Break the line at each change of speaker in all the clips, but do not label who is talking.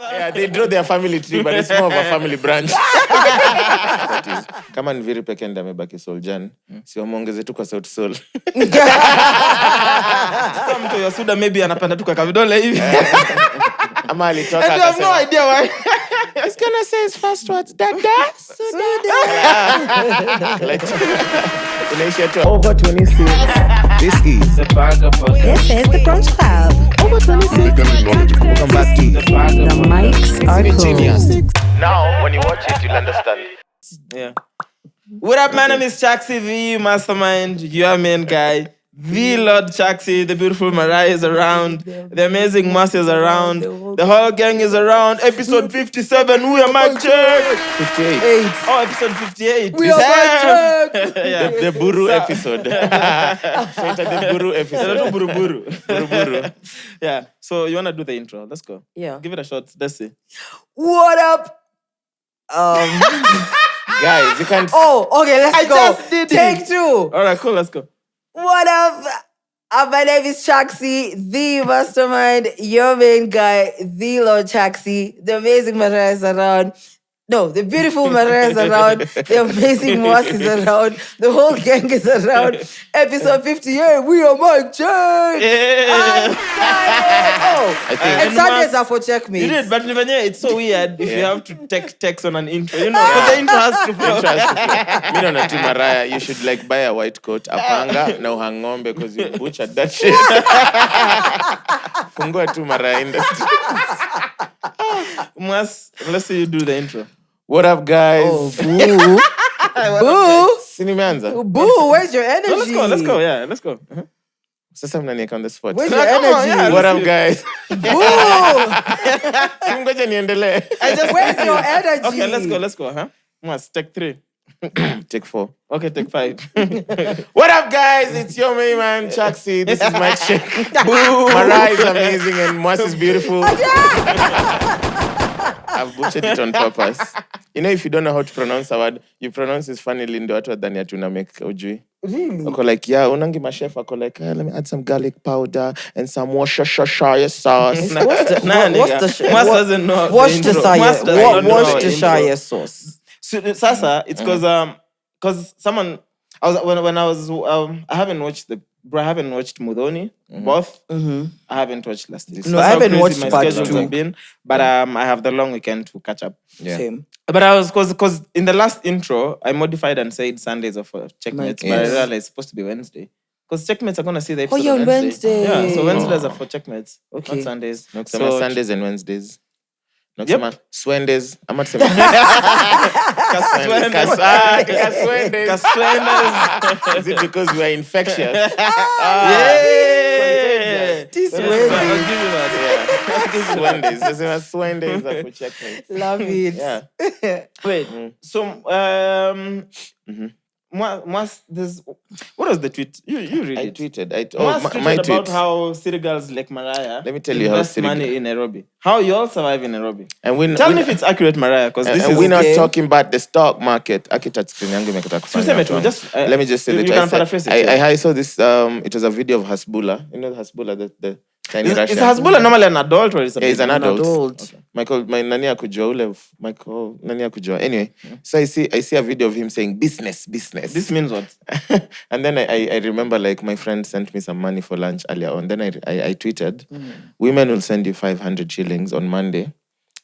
Yeah, they draw their family tree, but it's more of a family branch. Kama ni viri peke nda mebaki Soul Jan. Si wamuongeze tu kwa Sauti Soul.
Sasa mtu ya Suda maybe anapenda tu kwa vidole hivi.
Ama alitoka
I have no idea why.
It's gonna say his first words. Dada. Suda. Inaisha tu. Over 26. This is
The Bagger Podcast.
This is the Brunch Club.
Over 26. Welcome back to
The mics are cool.
Now, when you watch it, you'll understand.
Yeah. What up, my name is Chaxy, the mastermind, your main guy. The Lord Chaxy, the beautiful Mariah is around. The amazing Mwass is around. The whole gang is around. Episode 57, we are mic check.
58.
Oh, episode 58.
We are mic check.
Yeah.
The Buru episode. The Buru episode.
Buru. Yeah. So you want to do the intro? Let's go.
Yeah.
Give it a shot. Let's see.
What up?
Guys, you can't...
Oh, okay, let's go.
just did
Take
it.
2.
All right, cool. Let's go.
What up? My name is Chaxy, the mastermind, your main guy, the Lord Chaxy. The amazing Mariah is around. No, the beautiful Mariah is around. The amazing Mwass is around. The whole gang is around. Episode 58, we are mic check.
Yeah.
I think...
And Sundays are for check me.
You did, but it's so weird if you have to take text on an intro. You know, but the intro has to flow.
Me no na Mariah, you should like buy a white coat, a panga, na uhangombe because you butchered that shit. Fungua tu Mariah industry.
Mwass, let's see you do the intro.
What up, guys?
Oh, boo. Boo.
Si nimeanza?
Boo, where's your energy?
No, let's go. Yeah, let's go.
Sasa mnanieka on the spot.
Where's
No,
your
come on,
energy?
yeah.
What up, guys?
Boo.
Ngoja niendelee.
Where's your energy?
Okay, let's go. Huh? Mwass, take 3.
Take 4.
Okay, take 5.
What up, guys? It's your main man, Chaxy. This is my chick. Mariah is amazing and Mwass is beautiful. I've butchered it on purpose. You know, if you don't know how to pronounce a word, you pronounce it funnily ndo watu wadhani ati una make ujui.
Really?
Ako like, yeah, unangi mashef ako like, let me add some garlic powder and some Worcestershire sauce.
What's the
Mwass doesn't know.
What's the
Worcestershire
sauce?
So, Sasa, it's because someone I haven't watched Mudhoni, both. I haven't watched last week.
No,
That's
I
how
haven't
crazy
watched
my
part
schedules
2.
have been, but I have the long weekend to catch up.
Yeah.
Same.
But I was because in the last intro I modified and said Sundays are for checkmates, but I realized it's supposed to be Wednesday. Because checkmates are gonna see the episode
on Wednesday.
Yeah, so Wednesdays are for checkmates,
Okay.
not Sundays.
Nakusema Sundays and Wednesdays.
Yep.
Nakusema Swendays. Ama tuseme Kaswendays. Is it because we are infectious?
Yeah.
This
I'll
Wednesday.
give you that.
Swendays. Nasema Swendays are for checkmates.
Love it.
Yeah.
Wait. So Mwass, what was the tweet? You read
I
it.
tweeted.
Mwass
My
tweeted
tweet.
about how city girls like Mariah
Let me tell you how
invest
city
money in Nairobi. How you all survive in Nairobi.
And
Tell me if it's accurate, Mariah, because this is
we're not
okay.
talking about the stock market. Akita screen yangu imekata kufanya
Tuseme
hapo.
tu, just,
Let me just say
you
that
can paraphrase it,
I saw this. It was a video of Hasbulla. You know Hasbulla, the tiny
Is
Russian.
Hasbulla normally an adult or is it
Yeah, he's an adult.
adult.
Okay. My nani akujua Michael nani akujua. Anyway, so I see a video of him saying business.
This means what?
And then I remember like my friend sent me some money for lunch earlier on. Then I tweeted, women will send you 500 shillings on Monday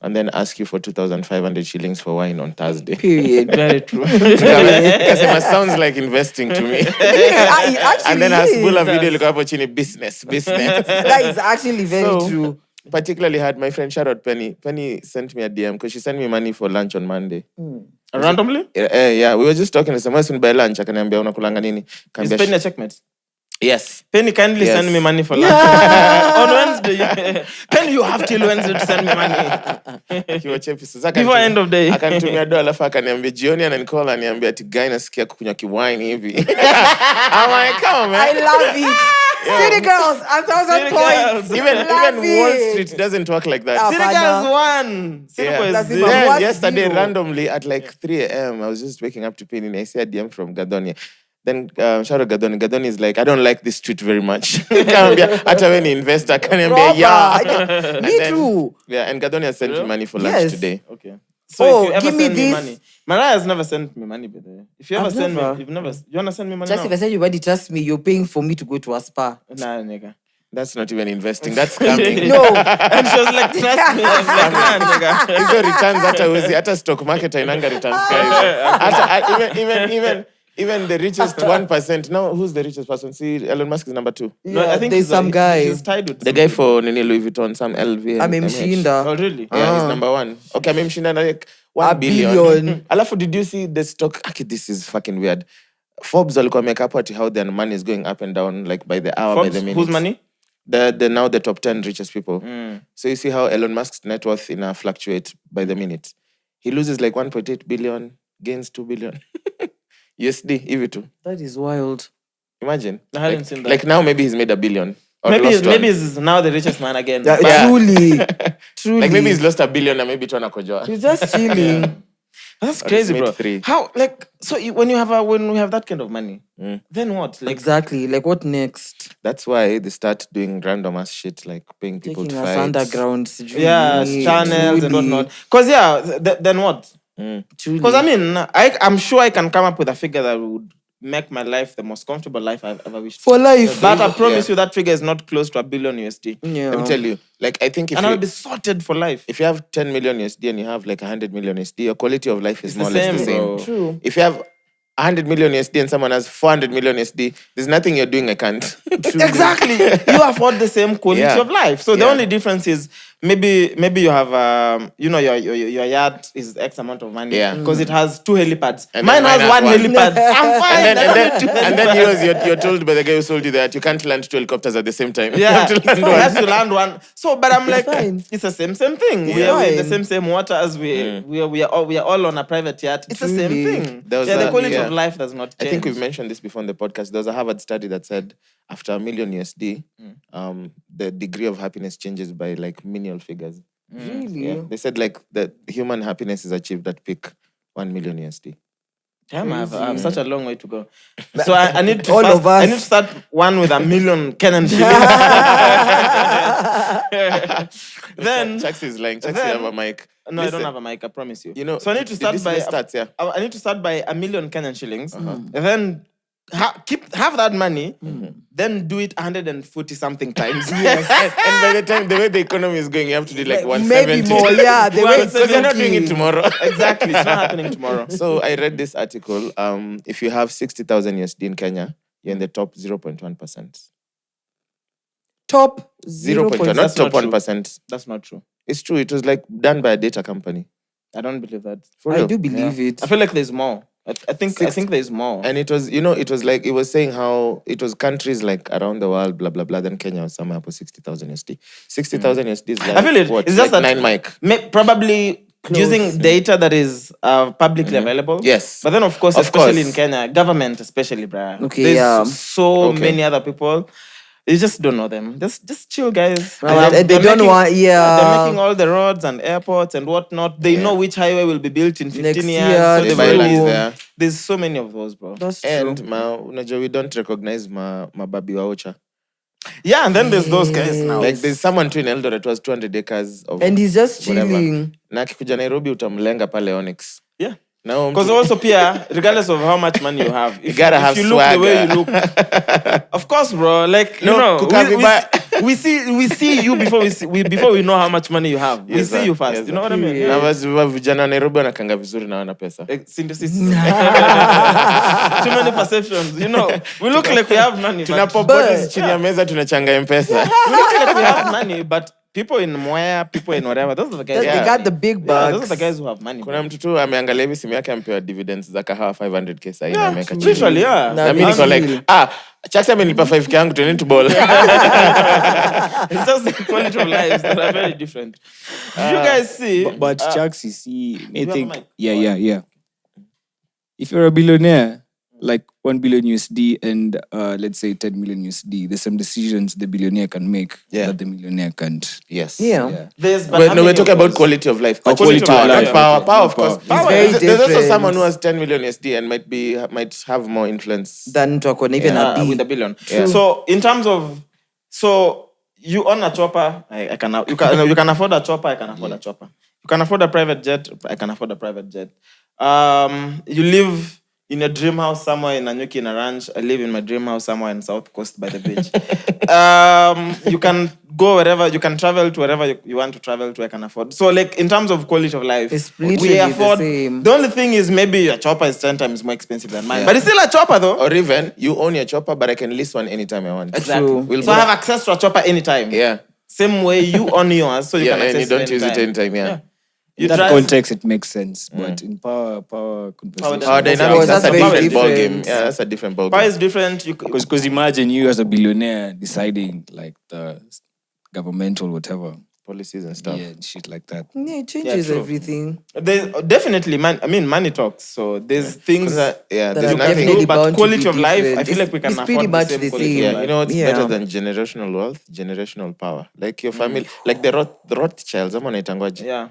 and then ask you for 2,500 shillings for wine on Thursday.
Period.
Very true.
Because it sounds like investing to me. And then Hasbulla video look up chini business.
That is actually very true.
Particularly had my friend shout out Penny. Penny sent me a DM because she sent me money for lunch on Monday.
Randomly?
Yeah, we were just talking to someone soon by lunch. Akaniambia unakulanga nini?
Is Penny a checkmate?
Yes.
Penny, kindly
Yes.
send me money for lunch. On Wednesday. Penny, you have till Wednesday to send me money.
Akiwacha episodes.
Before end of day.
Akanitumia dola alafu akaniambia jioni ananikola aniambia ati guy nasikia kukunywa kiwine hivi. I'm like, come on, man.
I love it. City girls, 1,000 points.
Even
Love
Wall
it.
Street doesn't work like that.
City girls won. City boys
Lazima.
zero.
Then
What's
yesterday,
zero?
randomly at like 3 a.m., I was just waking up to Penny and I see a DM from Gadonia. Then shout out Gadoni. Gadoni is like, I don't like this tweet very much. Hata when investor can be yeah.
Me too.
Yeah, and Gadoni has sent me money for lunch today.
Okay. So if you ever
give me
send me
this.
money, Mariah has never sent me money, by the way. If you ever send
never.
me, you wanna send me money
Just
now?
if I send you money, trust me, you're paying for me to go to a spa.
Nah, nigga.
That's not even investing. That's scamming.
No.
And she was like, trust me. I was like, nah, nigga.
Hizo returns hata stock market hainanga returns guys. Even the richest 1%. Now, who's the richest person? See, Elon Musk is number 2.
No, I think
there's some guy.
He's tied with
The guy for Louis Vuitton, some LV.
Amemshinda.
Oh, really?
Yeah, he's number 1. Okay, Amemshinda like 1 billion. Alafu, did you see the stock? Okay, this is fucking weird. Forbes walikuwa make up at how their money is going up and down, like by the hour,
Forbes?
by the minute.
Whose money?
The now the top 10 richest people. So you see how Elon Musk's net worth fluctuates by the minute. He loses like 1.8 billion, gains 2 billion. USD, EV2.
That is wild.
Imagine.
I hadn't seen that.
Like now maybe he's made $1 billion. Or
Maybe
lost one.
he's now the richest man again.
Yeah,
But
truly.
Like maybe he's lost $1 billion and maybe tu anakojoa.
He's just chilling.
that's crazy,
made
bro.
3.
How when we have that kind of money, then what? Like
Exactly. Like what next?
That's why they start doing random ass shit like paying people
Taking
to
us
fight.
underground.
channels and whatnot. Cause then what?
Truly.
Because I mean, I'm sure I can come up with a figure that would make my life the most comfortable life I've ever wished
For life.
But I promise you that figure is not close to $1 billion USD.
Yeah.
Let me tell you, like I think
And I'll be sorted for life.
if you have 10 million USD and you have like 100 million USD, your quality of life is
It's
more or
the
less the
same,
same.
bro.
True.
If you have 100 million USD and someone has 400 million USD, there's nothing you're doing I can't.
Exactly. You afford the same quality
Yeah.
of life. So the
Yeah.
only difference is maybe you have your yacht is X amount of money.
Yeah.
Because it has 2 helipads.
And
Mine
then
has
mine
one
has
helipad. I'm fine.
and then you're told by the guy who sold you that you can't land 2 helicopters at the same time. You
Yeah,
have to land
he
one.
has to land one. So, but I'm like,
fine.
it's the same thing.
It's
We're in the
fine.
same waters. We are all on a private yacht. It's the same
Truly.
thing.
There was
The quality
yeah.
of life does not
I
change.
think we've mentioned this before on the podcast. There was a Harvard study that said after $1 million USD, the degree of happiness changes by like menial figures.
Really?
Yeah. They said like the human happiness is achieved at peak $1 million USD.
Damn, I have such a long way to go. So I need to
All
first,
of us.
I need to start one with $1 million Kenyan shillings. Then
Chaxy is lying. Chaxy have a mic.
no, I
Listen,
don't have a mic. I promise you.
You know,
so I need to
did
start
you see
by
the stats, yeah.
I need to start by $1 million Kenyan shillings, and then have that money, then do it 140 something times.
And by the time the way the economy is going, you have to do like 170.
Maybe more, yeah. The way it's
Because you're not doing it
looking.
tomorrow.
Exactly, it's not happening tomorrow.
So I read this article. If you have 60,000 USD in Kenya, you're in the top 0.1%.
Top
0.1,
0.1.
not
That's
top
not true.
1%.
That's not true.
It's true. It was like done by a data company.
I don't believe that.
For
I
real.
do believe it.
I feel like there's more. I think there's more.
And it was, it was like, it was saying how it was countries like around the world, blah, blah, blah. Then Kenya was somewhere for 60,000 USD. 60,000 USD is like,
I feel it.
what?
It's just
like
that
9 mic.
Probably
Close.
using data that is publicly available.
Yes.
But then, of course,
Of
especially
course.
in Kenya, government especially, bruh.
Okay,
There's
yeah.
so
Okay.
many other people. You just don't know them. Just chill, guys.
Well,
And
they don't want- yeah.
They're making all the roads and airports and whatnot. They know which highway will be built in 15
Next
years.
year,
So
they
they've
buy
already-
lands there.
There's so many of those, bro.
That's true.
And unajua, we don't recognize mababi wa Ocha.
Yeah, and then there's those guys now.
Like there's someone too in Eldoret was 200 acres of
And he's just
whatever.
chilling.
Na akikuja Nairobi utamlenga pale Onyx.
Yeah.
Now
Because also, Pia, regardless of how much money you have, if
gotta
if
have
you look the way you
swagger.
look, of course, bro. Like
No,
you know,
Kukaviba-
we see you before before we know how much money you have. We
Yes,
see
sir.
you first.
Yes,
You know what I mean?
sir.
na vijana wa Nairobi wanakanga vizuri na wana pesa.
Too many perceptions. You know, we look like we have money. But
Tunapobodi chini ya meza tunachanga M-PESA.
we look like we have money, but people in Mwea, people in whatever, those are the guys.
They got the big
Yeah,
bucks.
those are the guys who have money.
Kuna mtu tu ameangalia hivi simu yake ampewa dividends za kahawa 500k sasa hivi
Yeah,
ameweka chini.
literally, yeah.
Na
Na mimi niko
Unreal.
like, Chaxy amenipa 5k yangu tuende to ball.
It's just the quality of lives that are very different. Did you guys see?
But Chaxy, see,
you have a mic?
yeah. If you're a billionaire, like 1 billion USD and let's say 10 million USD, there's some decisions the billionaire can make that the millionaire can't.
Yes.
Yeah.
We're talking about quality of life.
Quality of
power,
life,
not power.
okay.
Power, of course.
It's very
There's also
different.
someone who has 10 million USD and might have more influence
Than to even a
with
B.
a billion.
Yeah.
So in terms of, you own a chopper, you can afford a chopper, I can afford a chopper. You can afford a private jet, I can afford a private jet. You live in a dream house somewhere in Nanyuki in a ranch. I live in my dream house somewhere in South Coast by the beach. You can go wherever, you can travel to wherever you want to travel to, I can afford. So like in terms of quality of life,
It's literally
we afford.
the same.
The only thing is maybe your chopper is 10 times more expensive than mine. But it's still a chopper though.
Or even, you own your chopper, but I can lease one anytime I want.
Exactly. So I have access to a chopper anytime.
Yeah.
Same way you own yours, so you can access
and you don't
it
use it anytime,
You
In that
drive-
context, it makes sense. But in power conversation,
Power dynamics,
that's
that's a
very
different ball
different.
game. Yeah, that's a different ball
Power
game.
is different.
because imagine you as a billionaire deciding like the governmental whatever
Policies and stuff.
and shit like that.
Yeah, it changes
true.
everything.
There's definitely money talks. So there's things
That
That
there's
are
nothing.
definitely
but
bound to
quality
be
of life, I
different.
feel like we can
It's
afford
pretty
the
much
same
the
quality
same.
of
Yeah,
life.
you know what's
Yeah.
better than generational wealth? Generational power. Like your family, like the Rothschilds, I'm
Yeah.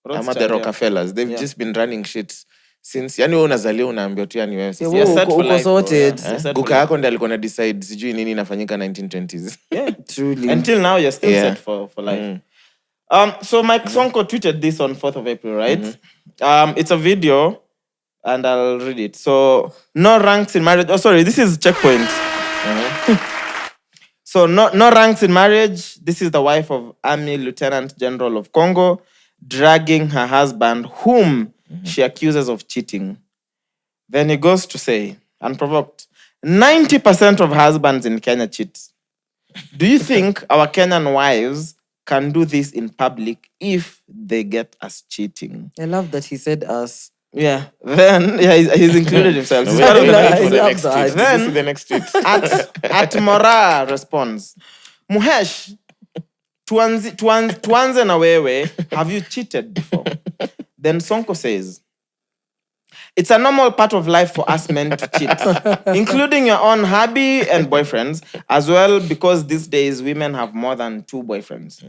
ama the Rockefellers. They've just been running shit since. Yani wewe unazaliwa unaambiwa tu yani wewe sasa.
You're set for
uko
life,
sorted.
bro, yeah. You're set
Guka
for life.
yako ndiye alikuwa na decide sijui nini inafanyika 1920s.
Yeah.
Truly.
Until now, you're still
Yeah.
set for life. So Mike Sonko tweeted this on 4th of April, right? It's a video, and I'll read it. So, no ranks in marriage. Oh, sorry, this is checkpoint. So, no ranks in marriage. This is the wife of Army Lieutenant General of Congo dragging her husband, whom she accuses of cheating. Then he goes to say, unprovoked, 90% of husbands in Kenya cheat. Do you think our Kenyan wives can do this in public if they get us cheating?
I love that he said us.
Yeah. Then he's included himself. He's
I
part of the
love
group.
that.
Then-
This is the next tweet.
At Mora responds, Muhesh, tuanze na wewe, have you cheated before? Then Sonko says, it's a normal part of life for us men to cheat, including your own hubby and boyfriends as well, because these days women have more than 2 boyfriends.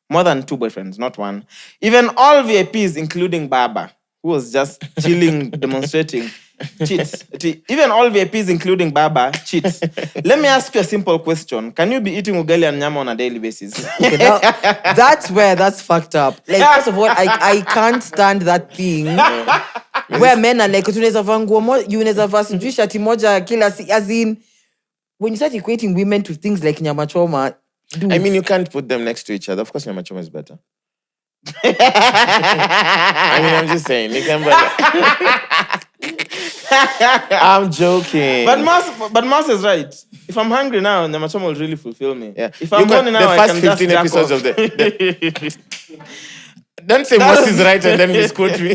More than 2 boyfriends, not one. Even all VIPs, including Baba, who was just chilling, demonstrating, cheats. Even all VIPs, including Baba, cheats. Let me ask you a simple question. Can you be eating ugali and nyama on a daily basis?
Okay, that's where that's fucked up. Like, first of all, I can't stand that thing where men are like, unaweza vaa nguo moja, unaweza vaa sijui shati moja kila as in, when you start equating women to things like nyama choma, dude,
I mean, you can't put them next to each other. Of course, Nyama Choma is better. I mean, I'm just saying. I'm joking.
But Mouse is right. If I'm hungry now, nyama choma will really fulfill me.
Yeah.
If I'm
got
horny
the
now, I
first
can
15
just
episodes
jack
of the Don't say Moss is right and then misquote me.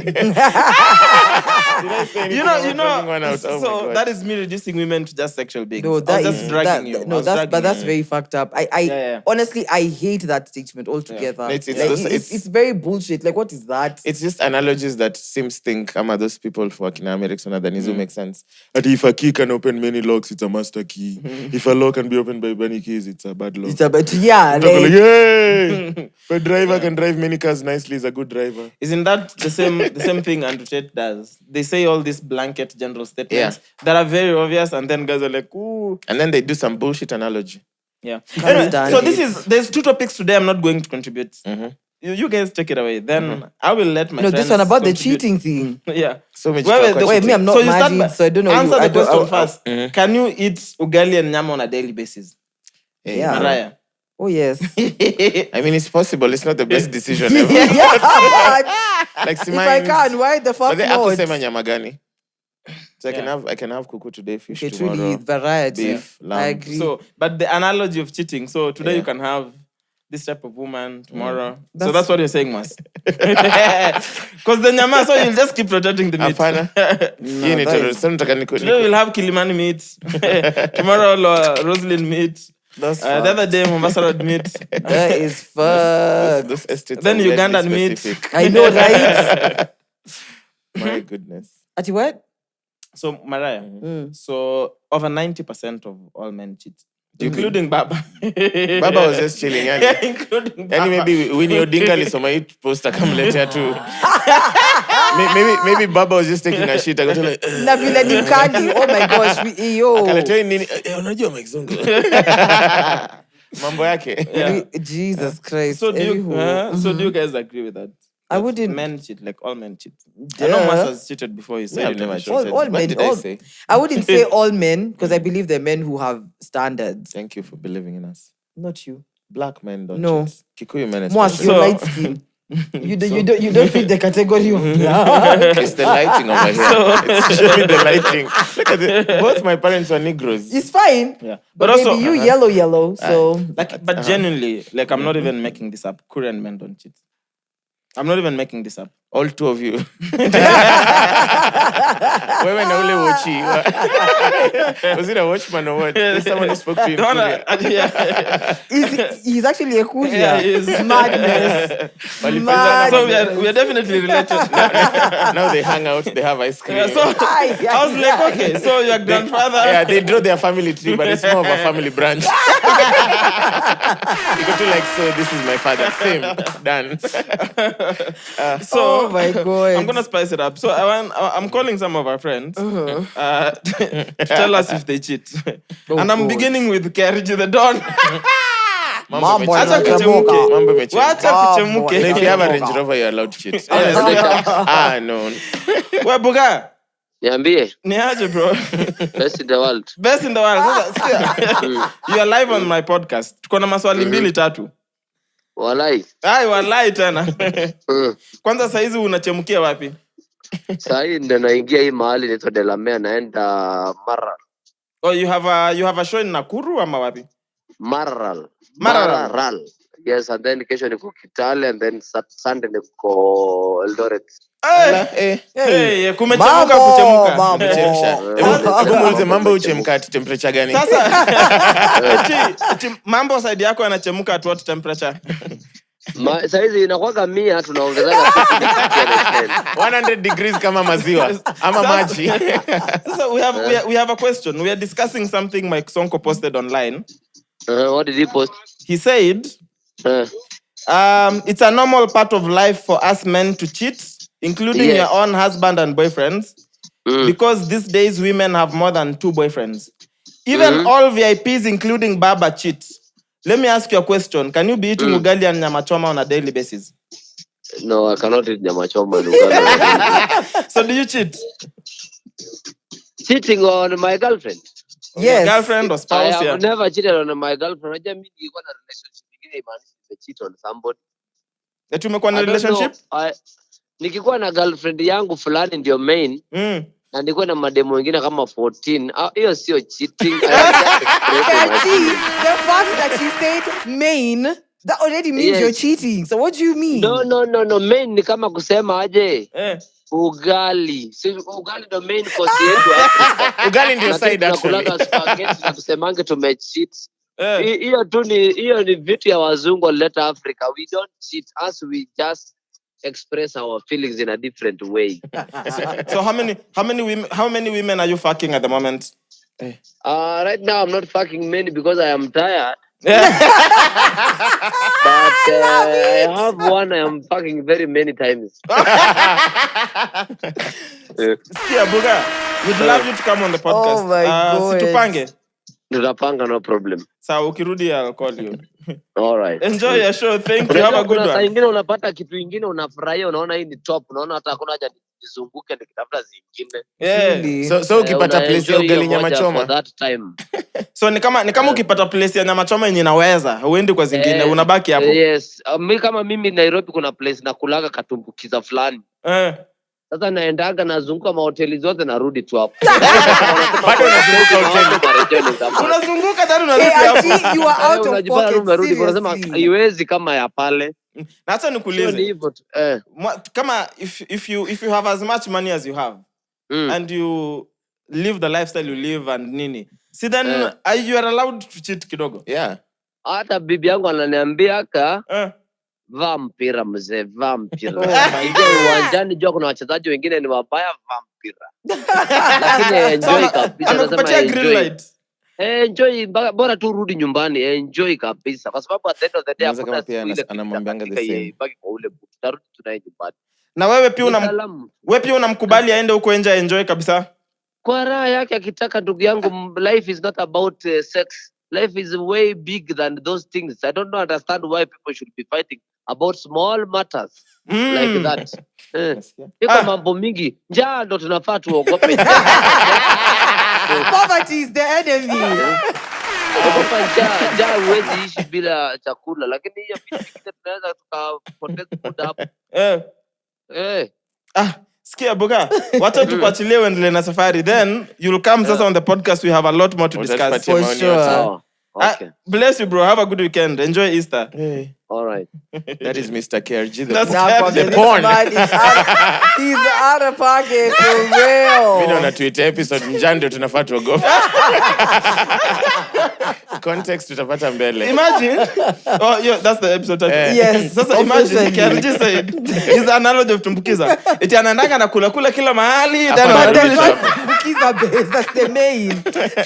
You know.
One out. Oh my
So
God.
that is me reducing women to just sexual beings.
no,
I
that
was just
is
dragging
that,
you.
no, that's very fucked up.
Yeah.
Honestly, I hate that statement altogether.
No, it's
Like,
those-
it's very bullshit. Like, what is that?
It's just analogies that Sims think those people for Kina Americs and Adanizu make sense. But if a key can open many locks, it's a master key. If a lock can be opened by many keys, it's a bad lock.
It's about
Like, yay! If a driver can drive many cars nicely, is a good driver.
Isn't that the same thing Andrew Tate does? They say all these blanket general statements that are very obvious, and then guys are like, ooh.
And then they do some bullshit analogy.
Yeah.
Can't
Anyway,
stand
so
it.
there's 2 topics today I'm not going to contribute. You guys take it away. Then I will let my
No,
friends
this one about the
contribute.
cheating thing.
Yeah.
So much
Wait,
talk
Wait, me, I'm not
So you start
married,
by-
so I don't know.
Answer
I
the
don't-
question
I'll-
first. Can you eat ugali and nyama on a daily basis?
Yeah.
Mariah.
Oh, yes.
I mean, it's possible. It's not the best decision ever.
Yeah.
Like,
If I can, why the fuck
But they have
not?
to say nyama gani. So
Yeah.
I can have kuku today, fish
Okay,
tomorrow.
truly, variety.
beef, lamb.
I agree.
So, but the analogy of cheating. So today
Yeah.
you can have this type of woman tomorrow. So
That's-
that's what you're saying, Mas. Because the nyama, so you'll just keep protecting the meat.
Hapana. Hii ni
that
terror.
is-
So nataka
Today we'll have Kilimani meat. Tomorrow, Roslyn meat.
That's
The other day, Mombasa Road meat.
That is fuck.
those estates
Then
are weirdly
Ugandan meat.
specific.
I know, right?
My goodness.
Ati what?
So Mariah, so over 90% of all men cheat. Including Baba.
Baba was just chilling.
Yeah, including Baba.
And maybe when you're dingali, so my poster come later too. maybe Baba was just taking a shit. I got to like,
Na vile ni mkali. Oh my gosh.
Akaletoi nini? Unajua mekizungu. Mambo yake.
Yeah.
Jesus Christ.
So do you guys agree with that?
I wouldn't.
Men cheat, like all men cheat. I know Mwass has cheated before. You said
I've never cheated.
All men.
What did I say?
I wouldn't say all men because I believe they're men who have standards.
Thank you for believing in us.
Not you.
Black men don't
No.
cheat. Kikuyu men
Mwass,
especially.
you're light skin. You don't fit the category of black.
It's the lighting over here. It's showing the lighting. Look at it. Both my parents were Negroes.
It's fine.
Yeah.
But
also
maybe you yellow. So
but genuinely, like I'm not even making this up. Korean men don't cheat. I'm not even making this up.
All two of you. Wewe na ule watchi. Was it a watchman or what? Someone who spoke to you in Korean.
he's actually a Korean.
Yeah, he is.
Madness.
So we are definitely related.
Now they hang out, they have ice cream.
Yeah, so I was like, okay, so your grandfather.
Yeah, they draw their family tree, but it's more of a family branch. You go to like, so this is my father. Same. Done.
So
oh my God.
I'm gonna spice it up. So I'm calling some of our friends to tell us if they cheat. And I'm beginning with KRG The Don.
Mambo
Acha kuchemuke. Wacha kuchemuke.
If you have a Range Rover, you're allowed to cheat. Honestly. No.
Wewe Buga.
Niambie.
Ni aje bro?
Best in the world.
Best in the world. You are live on my podcast. Tuko na maswali 2-3.
Walai.
Walai tena. Kwanza saizi unachemkia wapi?
Sasa ndio naingia hii mahali inaitwa Delamere naenda Marral.
Oh, you have a show in Nakuru ama wapi?
Marral. Yes, and then kesho niko Kitale and then Sunday niko Eldoret.
Hey, kuchemuka.
Mambo uchemka at temperature gani?
Sasa mambo side yako yanachemuka at what temperature?
Saizi inakuwa 100 tunaongezeka
100 degrees kama maziwa ama maji.
Sasa we have a question. We are discussing something Mike Sonko posted online.
What did he post?
He said it's a normal part of life for us men to cheat, including your own husband and boyfriends, because these days women have more than 2 boyfriends. Even all VIPs, including Baba, cheat. Let me ask you a question. Can you be eating ugali and nyama choma on a daily basis?
No, I cannot eat nyama choma and ugali.
So do you cheat?
Cheating on my girlfriend?
Yes.
Girlfriend or spouse?
I have never cheated on my girlfriend. Unajua mimi nilikuwa na relationship nyingine imaanisha cheat on somebody.
Eti umekuwa na relationship?
Nikikuwa na girlfriend yangu fulani ndio main. Na nilikuwa na mademo wengine kama 14. Hiyo sio cheating.
The fact that you said main, that already means you're cheating. So what do you mean?
No. Main ni kama kusema aje. Ugali. Si ugali ndo main course yetu Afrika.
Ugali ndio side actually.
Tunakula spaghetti na kusemange tumecheat. Hiyo ni vitu ya wazungu walileta Africa. We don't cheat. Us we just express our feelings in a different way.
So how many women are you fucking at the moment?
Right now I'm not fucking many because I am tired. But I have one I am fucking very many times.
Sikia Buga, we'd love you to come on the podcast.
Oh my God.
Situpange.
Tutapanga, no problem.
Sawa, ukirudi I'll call you.
All right.
Enjoy your show. Thank you. Have a good one.
Saa ingine unapata kitu ingine unafurahia, unaona hii ni top, unaona hata hakuna haja nizunguke nikitafuta zingine.
Yeah.
So ukipata place ya ugali nyama choma.
That time.
So ni kama ukipata place ya nyama choma yenye naweza, uendi kwa zingine, unabaki hapo.
Yes. Mimi Nairobi kuna place nakulaga katumbukiza fulani. Sasa naendaga nazunguka mahoteli zote narudi tu hapo.
Bado unazunguka hoteli.
Unazunguka tena unarudi hapo.
You are out of pocket.
Unasema haiwezi kama ya pale.
Na acha nikuulize. Kama if you have as much money as you have and you live the lifestyle you live and nini. See then you are allowed to cheat kidogo.
Yeah.
Hata bibi yangu ananiambia vaa mpira mzee, vaa mpira. Ingia uwanjani, jua kuna wachezaji wengine ni wabaya, vaa mpira. Lakini enjoy kabisa.
Anakupatia green light.
Enjoy, bora tu rudi nyumbani, enjoy kabisa. Kwa sababu at the end of the day
hakuna pia anamwambianga the same.
Baki kwa ule mtu, tarudi tunaye nyumbani.
Na wewe pia unamkubali aende huko nje enjoy kabisa?
Kwa raha yake akitaka, ndugu yangu, life is not about sex. Life is way big than those things. I don't understand why people should be fighting about small matters like that. Iko mambo mingi. Njaa ndo tunafaa tuogope.
Poverty is the enemy.
Ogopa njaa, huwezi ishi bila chakula, lakini hiyo vitu vingine tunaweza tukapoteza muda hapo.
Sikia boga, wacha tukuachilie uendelee na safari, then you'll come sasa on the podcast. We have a lot more to discuss.
For sure.
Okay.
Bless you, bro. Have a good weekend. Enjoy Easter.
Hey.
All right.
That is Mr. KRG the
porn.
He's out of pocket for real.
Mimi na tweet episode njaa ndio tunafaa tuogopa. Context tutapata mbele.
Imagine. That's the episode title.
Yes.
Sasa imagine KRG said his analogy of tumbukiza. Eti anaendanga na kula kila mahali, then
tumbukiza base, that's the main.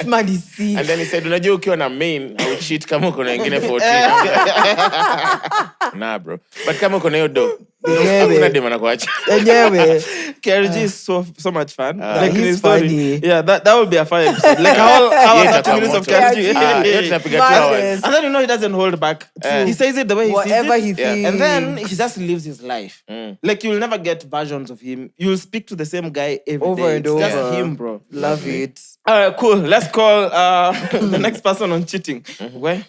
Man is sick.
And then he said unajua ukiwa na main au cheat kama uko na wengine 14. Nah bro. But kama uko na hiyo do. Hakuna dema na kuacha.
KRG is so much fun.
Like he's funny.
Yeah, that will be a fun episode. Like all 30 minutes of KRG. And then he doesn't hold back. He says it the way he
whatever
sees
he
it.
thinks.
And then he just lives his life. Like you'll never get versions of him. You'll speak to the same guy every
over
day.
and
it's
over.
Just him, bro.
Love it.
All right, cool. Let's call the next person on cheating. Where?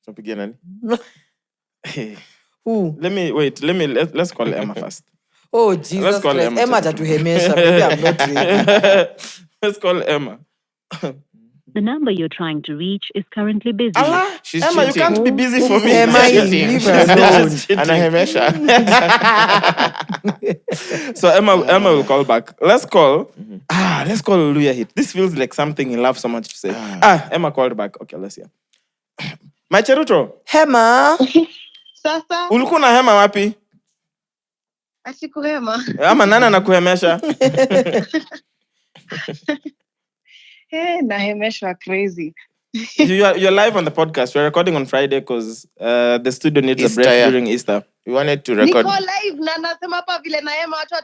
Tupigie nani?
Who?
Let's call Emma first.
Oh, Jesus
Let's call
Christ.
Emma
tatuhemesha. Maybe I'm not ready.
Let's call Emma.
The number you're trying to reach is currently busy.
Allah,
She's
Emma,
cheating.
you can't be busy for me.
Emma, leave her alone.
Anahemesha.
So Emma will call back. Let's call Luya hit. This feels like something he loves so much to say. Emma called back. Okay, let's hear. My Cheruto.
Hema.
Sasa
Ulikuwa na hema wapi?
asikuhema.
Ama nani anakuhemesha?
Nahemeshwa crazy.
You're live on the podcast. We're recording on Friday because the studio needs a break during Easter.
We wanted to record.
Niko live na nasema hapa vile nahema watu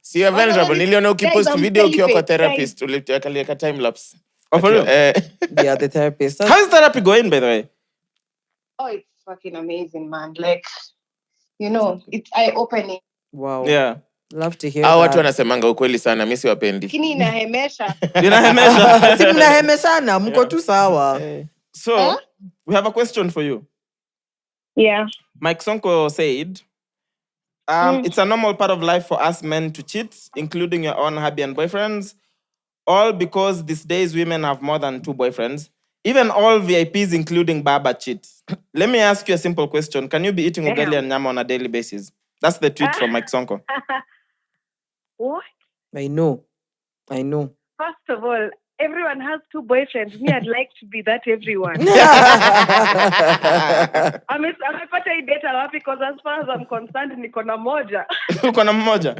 See, you're vulnerable. Niliona ukipost video ukiwa kwa therapist. Uliweka time lapse.
Oh, for real?
Yeah, the therapist.
How is therapy going, by the way?
Oh, it's fucking amazing, man. Like, you know, it's eye-opening.
Wow.
Yeah.
Love to hear
Hao watu
that.
wanasemanga ukweli sana, mimi siwapendi.
Lakini inahemesha.
Inahemesha.
Si mnahemeshana, mko tu sawa.
So, we have a question for you.
Yeah.
Mike Sonko said, it's a normal part of life for us men to cheat, including your own hubby and boyfriends, all because these days women have more than 2 boyfriends. Even all VIPs, including Baba, cheat. Let me ask you a simple question. Can you be eating ugali and nyama on a daily basis? That's the tweet from Mike Sonko.
What?
I know.
First of all, everyone has 2 boyfriends. Me, I'd like to be that everyone. Amepata hii data wapi? Because as far as I'm concerned, niko na moja.
Uko na mmoja?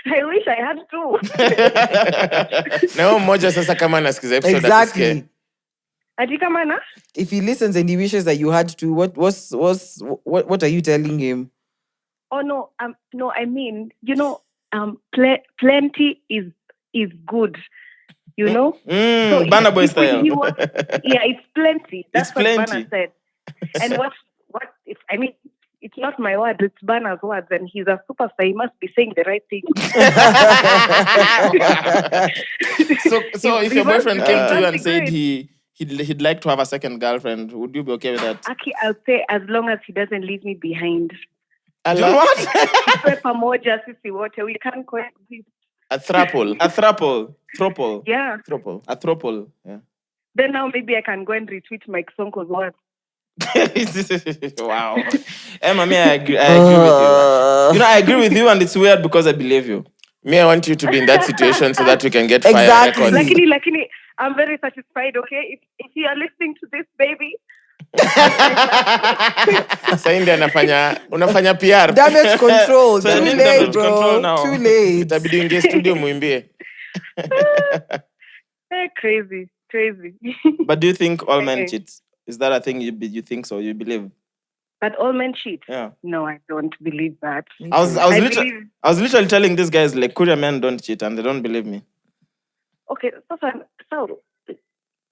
I wish I had 2.
Na huyo mmoja sasa kama anasikiza episode
Exactly.
Ati kama na?
If he listens and he wishes that you had to, what are you telling him?
Oh no, no. I mean, you know, plenty is good. You know.
So Banner Boy style.
It's plenty. That's
It's
what
plenty.
Banner said. And what if I mean? It's not my words, it's Banner's words, and he's a superstar. He must be saying the right thing.
So if your boyfriend came to you and said he'd like to have a second girlfriend, would you be okay with that?
Aki, I'll say as long as he doesn't leave me behind.
What?
Pamoja sisi wote, we can't coexist.
A throuple.
Throuple.
Yeah.
A throuple. Yeah.
Then now maybe I can go and retweet Mike Sonko's words.
Wow. Emma, I agree with you. You know, I agree with you, and it's weird because I believe you.
Me, I want you to be in that situation so that we can get fire
Exactly.
records.
Luckily, I'm very satisfied, okay? If you are listening to this, baby,
Sasa ndio unafanya PR.
Damage control.
So
Too
you need
late,
damage control
bro.
now.
Too late.
Itabidi ingie studio muimbie.
Crazy.
But do you think all men cheat? Is that a thing you think so? You believe?
That all men cheat?
Yeah.
No, I don't believe that.
I was literally telling these guys like Korean men don't cheat and they don't believe me.
Okay, so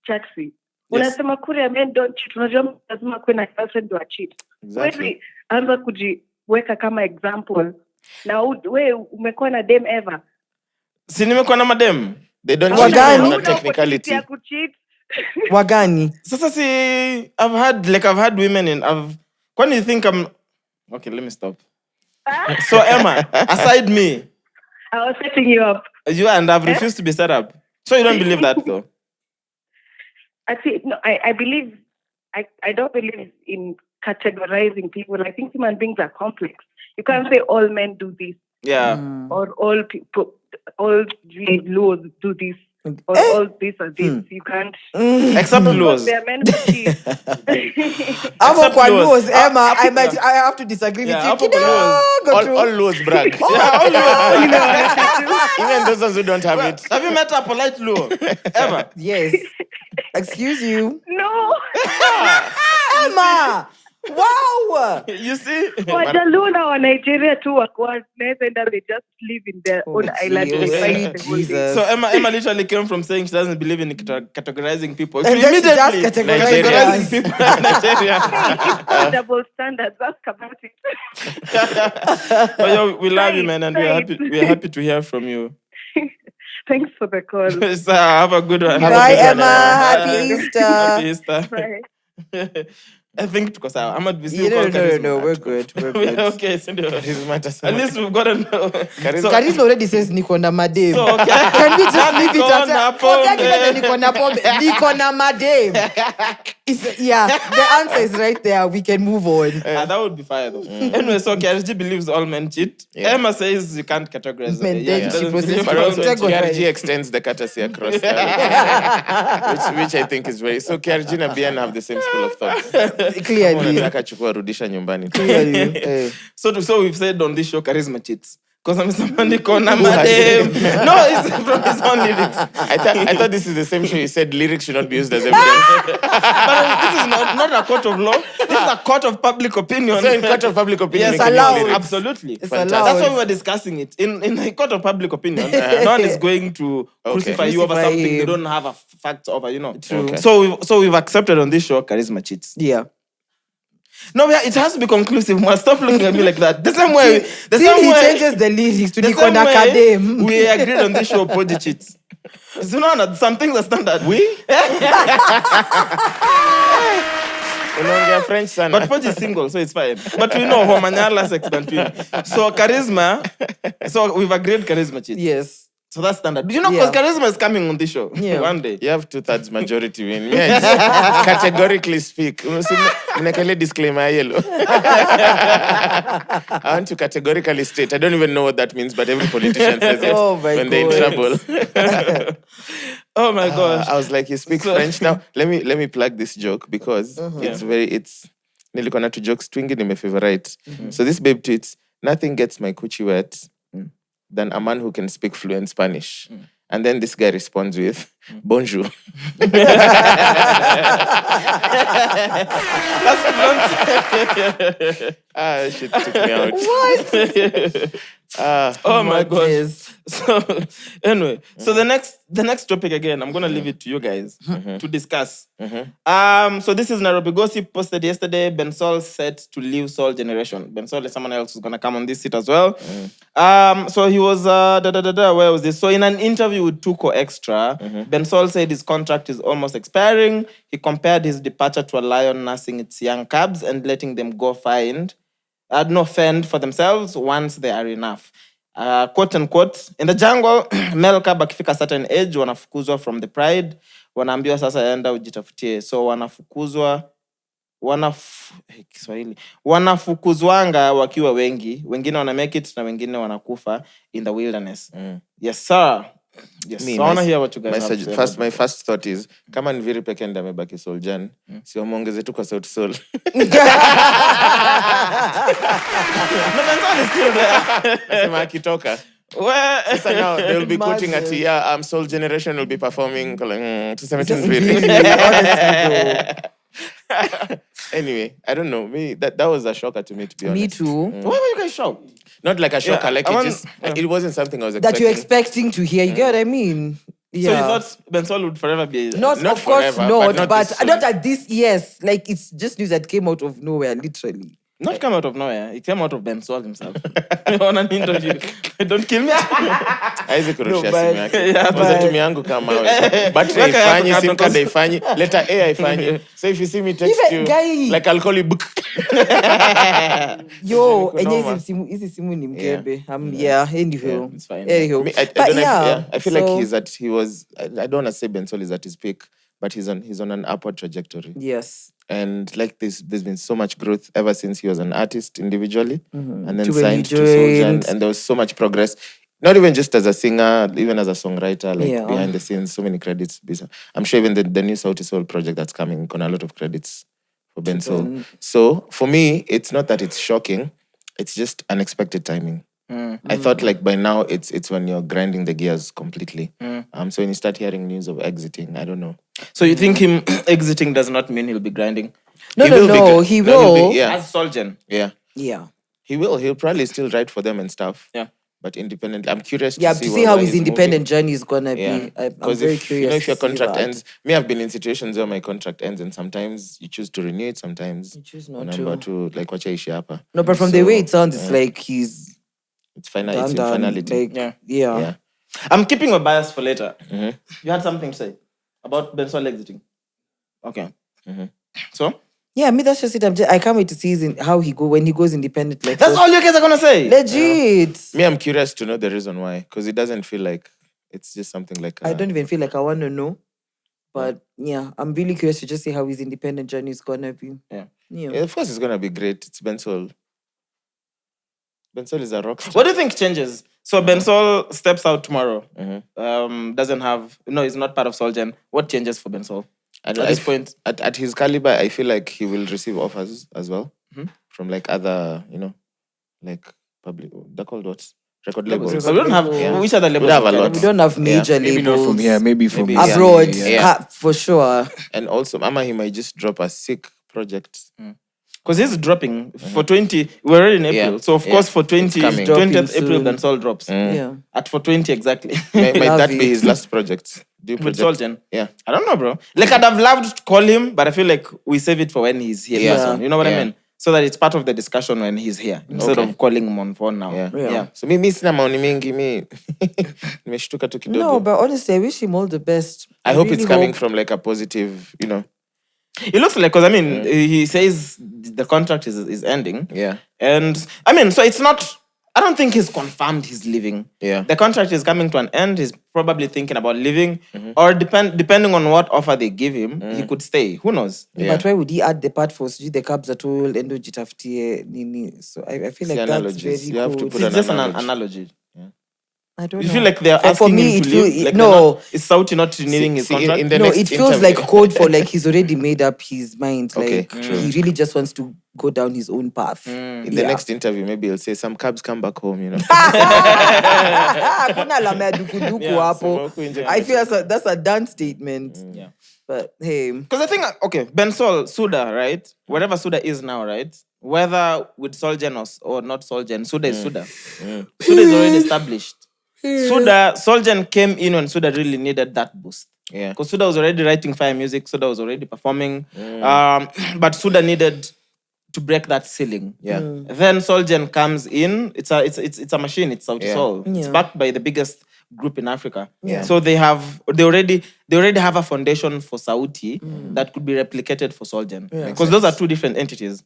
Chaxy.
Yes.
Unasema Korean men don't cheat. Unajua lazima kuwe na girlfriend wa cheat.
Exactly.
Anza kujiweka kama example. Na wewe umekuwa na dem ever?
Si nimekuwa na madem.
They don't
Wagani?
cheat on a technicality.
Wagani?
Sasa si I've had women in when you think I'm okay, let me stop. So Emma, aside me,
I was setting you up.
You and I've refused to be set up. So you don't believe that though?
I believe I don't believe in categorizing people. I think human beings are complex. You can't say all men do this.
Yeah.
Or all people, all laws do this. Or all this or this. You can't.
Except laws.
They are men who cheat.
I'm laws, Emma. I have to disagree with you.
All laws brag.
All laws.
Even those ones who don't have it.
Have you met a polite law ever?
Yes. Excuse you.
No.
Emma. Wow.
You see?
Wajaluna wa Nigeria too they just live in their own island.
Jesus.
So Emma literally came from saying she doesn't believe in categorizing people.
And then she just
categorizing people in Nigeria.
Double standards. That's about it.
But we love you, man, and we're happy to hear from you.
Thanks for the call.
So, have a good one.
Bye, Emma. Happy Easter.
Happy Easter.
Bye.
I think because I'm not busy.
No, we're good.
Okay, so at least we've got to know.
Charisma already says niko na madem.
So, okay.
Can we just leave it at that?
Forget
niko na pombe. Niko na madem. Yeah, the answer is right there. We can move on.
That would be fire though. Anyway, so KRG believes all men cheat.
Yeah.
Emma says you can't categorize.
She proceeds
But also
to
KRG extends the courtesy across which I think is very... So KRG na Bien have the same school of thought.
Clearly.
Rudisha nyumbani.
So we've said on this show, charisma cheats. Because I'm somebody called madam. No, it's from his own lyrics.
I thought this is the same show. You said lyrics should not be used as evidence.
But this is not a court of law. This is a court of public opinion.
So in court of public opinion,
yes,
allowed.
Absolutely.
It's
Fantastic.
allowed.
That's why we were discussing it. In a court of public opinion, no one is going to crucify you over something they don't have a fact over,
True.
Okay.
So we've accepted on this show, charisma cheats.
Yeah.
No, it has to be conclusive. Stop looking at me like that. The same way.
He changes the lyrics to
the
niko na kadem.
we agreed on this show, Podi cheats. So no, some things are standard.
We? Unaongea French sana.
But Podi is single, so it's fine. But we know Homanyala sex than twin. So charisma. So we've agreed charisma cheats.
Yes.
So that's standard. You know, because charisma is coming on this show one day.
You have 2/3 majority win. Yeah, categorically speak. Mnekele disclaimer yellow. I want to categorically state. I don't even know what that means, but every politician says it when they're in trouble.
Oh my gosh.
I was like, you speak French now. Let me plug this joke because it's nilikuwa na two jokes twingi nimefavorite. So this babe tweets, nothing gets my coochie wet than a man who can speak fluent Spanish. And then this guy responds with, bonjour. Shit took me out.
What?
Oh my God. So anyway, so the next topic again, I'm gonna leave it to you guys to discuss. So this is Nairobi Gossip posted yesterday. Bensoul set to leave Soul Generation. Bensoul is someone else who's gonna come on this seat as well. So he was where was this? So in an interview with Tuko Extra, Bensoul said his contract is almost expiring. He compared his departure to a lion nursing its young cubs and letting them go fend for themselves once they are enough. Quote unquote, in the jungle, male cub akifika a certain age, wanafukuzwa from the pride, wanaambiwa sasa enda ujitafutie. So wanafukuzwanga wakiwa wengi, wengine wana make it na wengine wanakufa in the wilderness. Yes sir. Yes.
Me,
So I want to hear what you guys
my
have to say about
my first thought is kama ni vile peke enda amebaki Soul Jan, si wamuongeze tu kwa Sauti Sol.
No, Bensoul is still there.
Nasema akitoka.
Where?
So now they'll be quoting at
Imagine.
Soul Generation will be performing tuseme tu
Really,
nzuri.
honestly,
Anyway, I don't know. Me that was a shocker to me, to be
though. Me
honest.
too.
Why were you guys shocked?
Not like a shocker,
Yeah,
like
I
it wasn't something I was
That
expecting.
you're expecting to hear. You get what I mean? Yeah.
So you thought Bensoul would forever be...
Not
Not
of course
forever,
not,
but
but
not this
not at this. Yes, like it's just news that came out of nowhere, literally.
Not come out of nowhere. It came out of Bensoul himself. On an interview. Don't kill me.
Haizi kurushia
but-
simu yake.
yeah,
Kwanza
but-
tume yangu kama wewe. Battery
Weka yako
haifanyi,
kando
SIM card
kwanza.
haifanyi, letter A haifanyi. So if you see me text
Even
you,
guy-
like I'll call you book.
Yo,
Niko
enye
noma.
hizi simu ni mkebe. Yeah, anyhow.
Yeah, it's fine.
Anyhow.
Me, I
But
don't know
yeah,
I feel like
so-
he was I don't want to say Bensoul is at his peak, but he's on an upward trajectory.
Yes.
And like there's been so much growth ever since he was an artist individually and then
To when he
signed to Soulja,
joined.
and there was so much progress. Not even just as a singer, even as a songwriter, like
Yeah.
behind the scenes, so many credits. I'm sure even the new Sauti Sol project that's coming got a lot of credits for Bensoul. So for me, it's not that it's shocking, it's just unexpected timing. I thought like by now it's when you're grinding the gears completely. So when you start hearing news of exiting, I don't know.
So you think him exiting does not mean he'll be grinding?
No,
He will be good.
he
No,
will.
he'll be- yeah.
As Soulgen.
Yeah.
Yeah.
He will. He'll probably still write for them and stuff.
Yeah.
But independently, I'm curious
Yeah,
to
to
see,
see how
where
his
he's
independent journey is gonna
moving.
be.
Yeah.
I'm
Because
very
if
curious.
if your
to see
contract
that.
ends, me, I've been in situations where my contract ends, and sometimes you choose to renew it, sometimes
You choose not
number
to.
two, like wacha ishi hapa.
No, but from the
So,
way it sounds, it's like he's
it's final.
done,
It's in
done.
finality.
Like,
Yeah.
yeah.
I'm keeping a bias for later.
Mhm.
You had something to say about Bensoul exiting. Okay. So?
Yeah, me, that's just it. I can't wait to see how when he goes independent. Like
That's
this.
all you guys are going to say?
Legit.
Me, I'm curious to know the reason why, because it doesn't feel like it's just something like.
I don't even feel like I want to know. But yeah, I'm really curious to just see how his independent journey is gonna be.
Yeah.
Yeah.
Yeah, of course, it's gonna be great. It's Bensoul. Bensoul is a rock star.
What do you think changes? So Bensoul steps out tomorrow.
Mhm.
Doesn't have... No, he's not part of Soulgen. What changes for Bensoul? At this point?
At his caliber, I feel like he will receive offers as well from like other, like public. They're called what? Record labels.
So we don't have...
Yeah.
Which other labels?
We have a
can-
lot.
We don't have major
Maybe not
labels.
from here, maybe from
Maybe, yeah.
abroad.
Yeah.
For sure.
And also, Mama, he might just drop a sick project.
Because he's dropping for 20... We're already in April.
Yeah.
So, of course, for 20...
coming.
20th April,
Soon.
Bensoul drops.
Yeah.
At for 20 exactly.
Might
Love
that be
it.
his last project?
With
Project?
Soulgen.
Yeah.
I don't know, bro. Like, I'd have loved to call him, but I feel like we save it for when he's here.
Yeah.
person. You know what I
Yeah.
mean? So that it's part of the discussion when he's here instead
Okay.
of calling him on phone now.
Yeah.
Yeah.
So mi sina maoni mingi, nimeshtuka tu kidogo.
No, but honestly, I wish him all the best.
I hope
really
it's coming
hope-
from like a positive,
It looks like, because I mean, he says the contract is ending.
Yeah.
And I mean, so it's not... I don't think he's confirmed he's leaving.
Yeah.
The contract is coming to an end. He's probably thinking about leaving. Or depending on what offer they give him, he could stay. Who knows?
But why would he add the part for the cabs at all? Endo jitafutie nini? So I feel like
See
that's
analogies.
very
You have to
good.
put
It's just an
analogy.
analogy.
I don't
You
know.
feel like they're
For
asking
me,
him to
it feel-
leave? Like
no.
they're not- Is Sauti not renewing his
See,
contract?
in the
No,
next
it feels
interview-
like code for like he's already made up his mind.
Okay,
Like
true.
he really just wants to go down his own path.
In the next interview, maybe he'll say some cabs come back home,
Hakuna alama ya dukuduku hapo.
huku nje
I feel that's a done statement.
Yeah.
But hey,
Because I think, okay, Bensoul, Suda, right? Wherever Suda is now, right? Whether with Soulgen or not Soulgen, Suda is Suda. Suda is already established. Soulgen came in when Suda really needed that boost.
Yeah.
Because Suda was already writing fire music, Suda was already performing. But Suda needed to break that ceiling.
Yeah.
Then Soulgen comes in. It's a machine. It's Sauti Sol. It's
Yeah.
backed by the biggest group in Africa.
Yeah.
So they already have a foundation for Sauti that could be replicated for Soulgen. Because those are two different entities.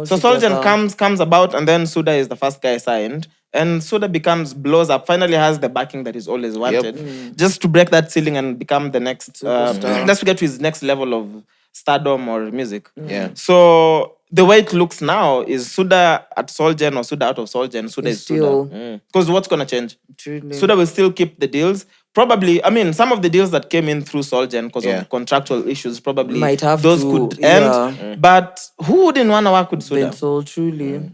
So Soulgen comes about, and then Suda is the first guy signed. And Suda blows up, finally has the backing that he's always wanted. Just to break that ceiling and become the next, let's get to his next level of stardom or music.
Yeah.
So the way it looks now is Suda at Soulgen or Suda out of Soulgen. Suda is
still
Suda. Because what's going to change?
Truly.
Suda will still keep the deals, probably, I mean, some of the deals that came in through Solgen because of contractual issues, probably
Might have
those
to,
could end.
yeah.
But who wouldn't want to work with Suda?
Bensoul, truly.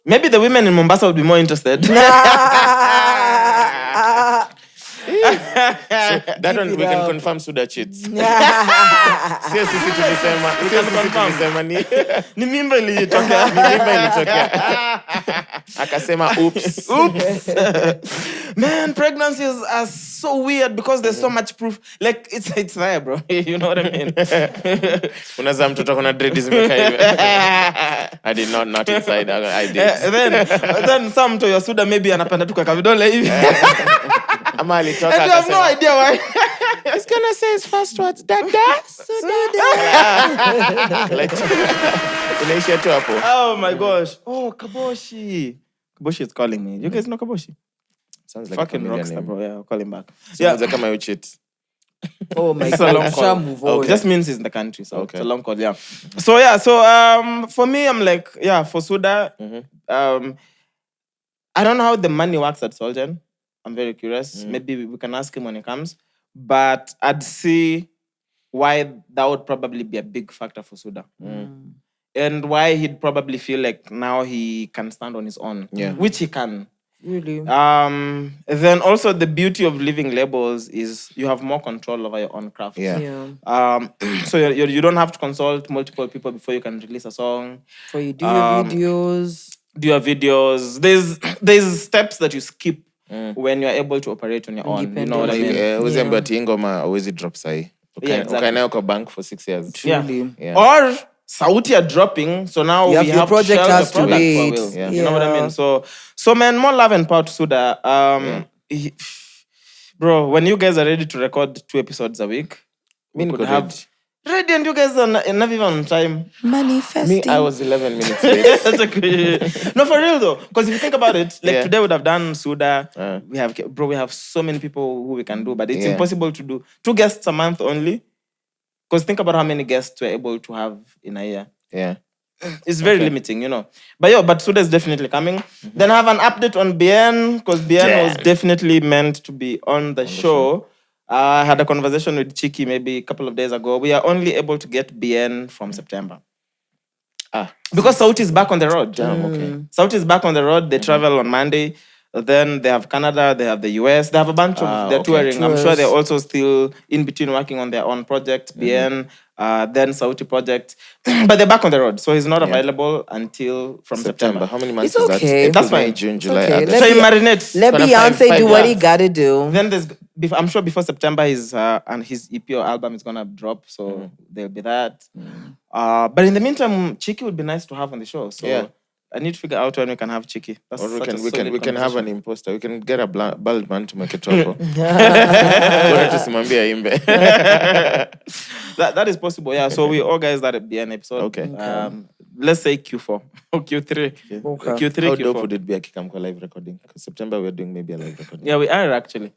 Maybe the women in Mombasa would be more interested.
That one we can confirm Suda cheats. Sio sisi tulisema ni
Ni mimba ilitokea.
Akasema oops.
Man, pregnancies are so weird because there's so much proof. Like it's there, bro. You know what I mean?
Unazaa mtoto kuna dreads zimekaa hivi. I did not inside. I did.
Then some to your Suda maybe anapenda tu kaka vidole hivi.
Ama alitoka
And you have no idea why.
It's gonna say his first words, Dada. Suda. Inaishia tu hapo.
Oh my gosh. Oh, Kaboshi. Kaboshi is calling me. You guys know Kaboshi?
Sounds like
Fucking
a
rockstar,
name.
bro. Yeah, I'll call him back.
Yeah, kama you cheat.
Oh my
It's a long
God.
call.
Shall move on.
Okay. Just means he's in the country, so
Okay.
it's a long call. Yeah. So for me, I'm like, for Suda, I don't know how the money works at Solgen. I'm very curious. Maybe we can ask him when he comes. But I'd see why that would probably be a big factor for Suda. And why he'd probably feel like now he can stand on his own.
Yeah.
Which he can.
Really?
Then also the beauty of living labels is you have more control over your own craft.
Yeah.
So you don't have to consult multiple people before you can release a song.
So you do your videos.
Do your videos. There's steps that you skip when you're able to operate on your own. You know what I mean?
Uzembe ati ngoma always drop sahi. Okay, nayo kwa bank for 6 years.
Truly.
Yeah. Or Sauti are dropping, so now
You have
we
your
have
project
to shelve
has
the
to
product
wait.
for Will.
Yeah.
You know what I mean? So man, more love and power to Suda. Bro, when you guys are ready to record 2 episodes a week, we could have ready, and you guys are not even on time.
Manifesting.
Me, I was 11 minutes late.
That's okay. No, for real though, because if you think about it, like today would have done Suda. We have so many people who we can do, but it's impossible to do 2 guests a month only. Because think about how many guests we're able to have in a year.
Yeah.
It's very limiting, you know. But Suda is definitely coming. Then I have an update on Bien, because Bien was definitely meant to be on the show. I had a conversation with Chiki maybe a couple of days ago. We are only able to get Bien from September. Because Sauti is back on the road.
Okay.
Sauti is back on the road. They travel on Monday. Then they have Canada, they have the US. They have a bunch of, they're touring. I'm sure they're also still in between working on their own project, Bien, then Sauti project. But they're back on the road. So he's not available until from September.
How many months
It's
is that?
okay.
April,
That's
May,
fine.
June,
It's
July,
okay.
August.
So he marinates.
Let
Gonna
Beyonce
find
do
5
what he
years.
gotta do.
Then I'm sure before September his EP or album is gonna drop. So there'll be that. But in the meantime, Chiki would be nice to have on the show. So I need to figure out when we can have Chiki. That's
Or
such a solid
we can have an
conversation.
imposter. We can get a bald man to make a trouble. Bora tusimwambie aimbe.
That is possible, yeah. So we organize that at the end episode.
Okay.
Let's say Q4 or Q3.
Okay.
Q3,
How
Q4.
dope would it be akikam kwa live recording? Because September we're doing maybe a live recording.
Yeah, we are actually.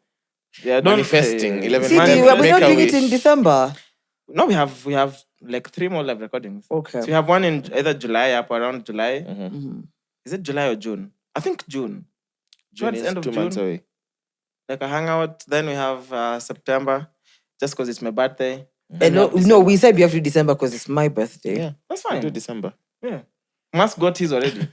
Yeah, don't
Manifesting, 11
See,
months.
we're
Make
not
a
doing it
wish.
in December.
No, we have like 3 more live recordings.
Okay.
So we have one in either July, up around July. Is it July or June? I think June.
June
Towards
is
the end of
2 months
June.
away.
Like a hangout. Then we have September, just because it's my birthday.
And no, we said we have to do December because it's my birthday.
Yeah.
That's
We'll
fine.
do December.
Yeah. Mas got his already.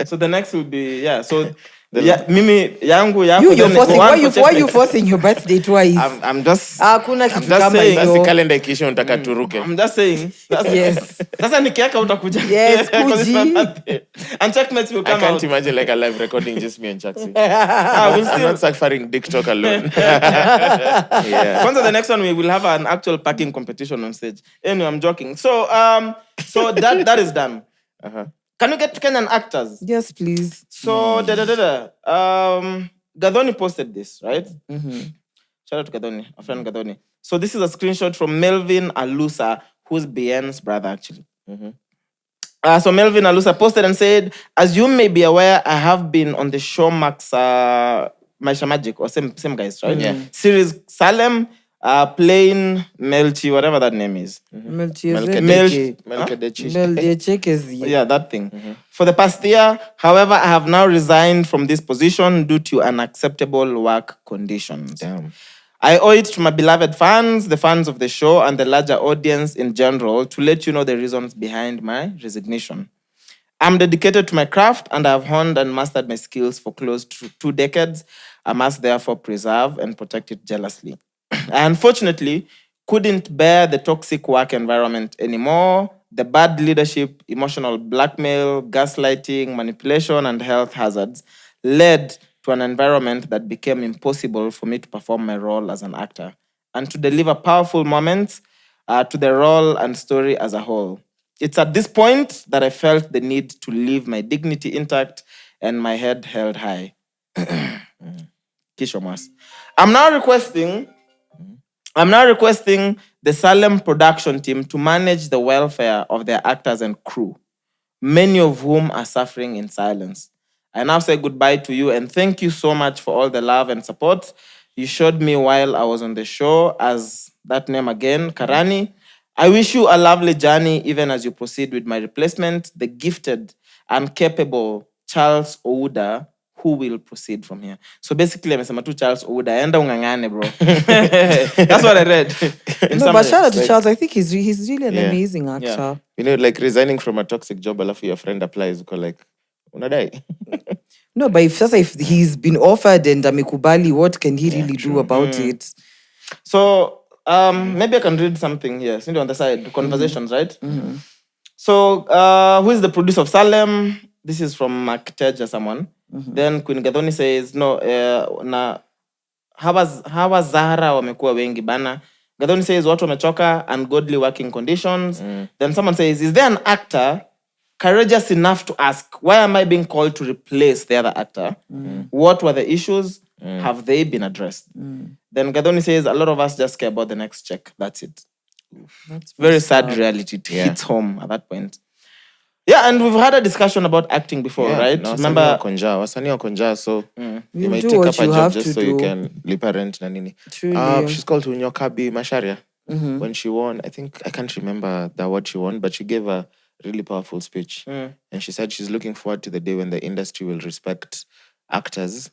So the next will be, so Mimi yangu yako.
You're
then
forcing.
one
Why
for
you
Technics.
forcing your birthday twice?
I'm just
Hakuna kitu
just
kama
saying,
Sasa
hiyo.
kalenda ikiisha unataka turuke.
I'm just saying.
Yes.
Sasa nikiaka utakuja.
Yes,
'Cause it's my
kuji.
birthday. And checkmates will
I
come
can't
out.
imagine like a live recording just me and Chaxy.
We'll
I'm
still.
not suffering TikTok alone. Yeah.
Once the next one, we will have an actual packing competition on stage. Anyway, I'm joking. So that is done. Can we get to Kenyan actors?
Yes, please.
So Gadoni posted this, right? Shout out to Gadoni, our friend Gadoni. So this is a screenshot from Melvin Alusa, who's Bien's brother, actually. So Melvin Alusa posted and said, as you may be aware, I have been on the Showmax Maisha Magic, or same guys, right?
Yeah.
Series Salem, plain Melchi, whatever that name is. Yeah, that thing. For the past year, however, I have now resigned from this position due to unacceptable work conditions.
Damn.
I owe it to my beloved fans, the fans of the show, and the larger audience in general to let you know the reasons behind my resignation. I'm dedicated to my craft and I've honed and mastered my skills for close to 2 decades. I must therefore preserve and protect it jealously. I unfortunately couldn't bear the toxic work environment anymore. The bad leadership, emotional blackmail, gaslighting, manipulation, and health hazards led to an environment that became impossible for me to perform my role as an actor and to deliver powerful moments to the role and story as a whole. It's at this point that I felt the need to leave my dignity intact and my head held high. Kishomas. I'm now requesting the Salem production team to manage the welfare of their actors and crew, many of whom are suffering in silence. I now say goodbye to you and thank you so much for all the love and support you showed me while I was on the show as that name again, Karani. I wish you a lovely journey even as you proceed with my replacement, the gifted and capable Charles Ouda, who will proceed from here. So basically, amesema tu Charles Ouda, enda ungangane, bro. That's what I read.
No, but shout out to Charles. I think he's really an amazing actor.
Yeah.
You know, like resigning from a toxic job, alafu your friend applies, uko like, unadai.
No, but if he's been offered and amekubali, what can he really do about it?
So maybe I can read something here. On the side, conversations, right? So who is the producer of Salem? This is from Mark Tej or someone. Then Queen Gathoni says, no, na hawa Zahara wamekuwa wengi bana. Gathoni says, watu wamechoka, ungodly working conditions. Then someone says, is there an actor courageous enough to ask, why am I being called to replace the other actor? What were the issues? Have they been addressed? Then Gathoni says, a lot of us just care about the next check. That's it.
That's
Very sad reality. It hits home at that point. Yeah, and we've had a discussion about acting before, right?
No,
Remember,
wasanii wako njaa, so you might
do
take
what
up a
you
job
have
just
to
so
do.
you can lipa rent na nini.
Truly.
She's called Unyokabi Masharia. When she won, I can't remember the award she won, but she gave a really powerful speech. And she said she's looking forward to the day when the industry will respect actors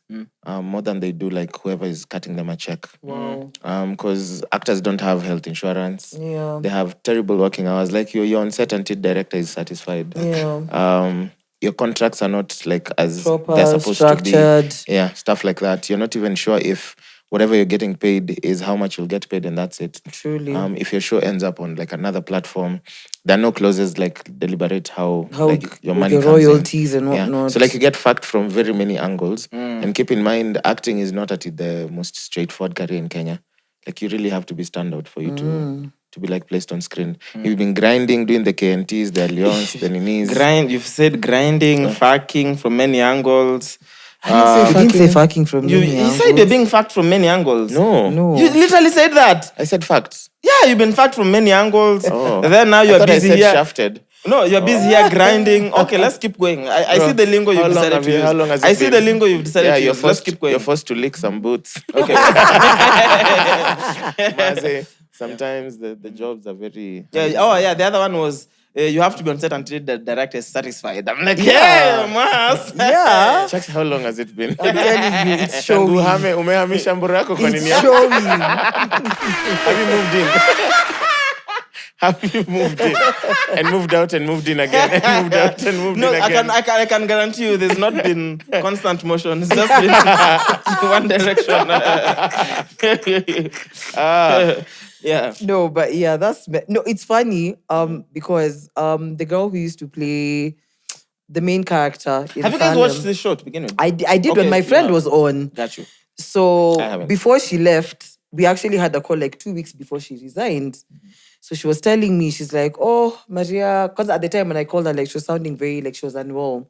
more than they do like whoever is cutting them a check.
Wow.
Because actors don't have health insurance.
Yeah.
They have terrible working hours. Like you're on set until director is satisfied.
Yeah.
Your contracts are not like as
Proper,
they're supposed
structured.
to be. Yeah, stuff like that. You're not even sure if whatever you're getting paid is how much you'll get paid, and that's it.
Truly.
If your show ends up on like another platform, there are no clauses like deliberate how like, your money
the
comes
royalties
in.
and whatnot.
So like you get fucked from very many angles. And keep in mind, acting is not at the most straightforward career in Kenya. Like you really have to be standout for you to be like placed on screen. You've been grinding, doing the KNTs, the Alliance, the Ninis.
you've said grinding, fucking from many angles.
I didn't say fucking from many angles.
You said you're being fucked from many angles.
No.
You literally said that.
I said facts.
Yeah, you've been fucked from many angles.
Oh.
And then now you're busy
I said
here.
shafted.
No, you're busy here grinding. Okay, let's keep going. I see the lingo you've decided to use.
How long has it
I see
been?
the lingo you've decided to use. Let's keep going.
You're forced to lick some boots.
Okay.
Sometimes the jobs are very...
Yeah. The other one was you have to be on set until the director is satisfied. I'm like, Mwass.
Yeah.
Chaxy, how long has it been?
I'm telling you, it's showing.
Umehamisha mburu yako kwa nini?
It's showing.
Have you moved in? Have you moved in? And moved out and moved in again? And moved out and moved in again?
I can guarantee you there's not been constant motion. It's just been one direction. Yeah.
No, but yeah, it's funny because the girl who used to play the main character in
Have you guys
Salem,
watched this show to begin with?
I did when my friend was on.
Got you.
So before she left, we actually had a call like 2 weeks before she resigned. So she was telling me, she's like, oh, Maria, because at the time when I called her, like she was sounding very like she was unwell.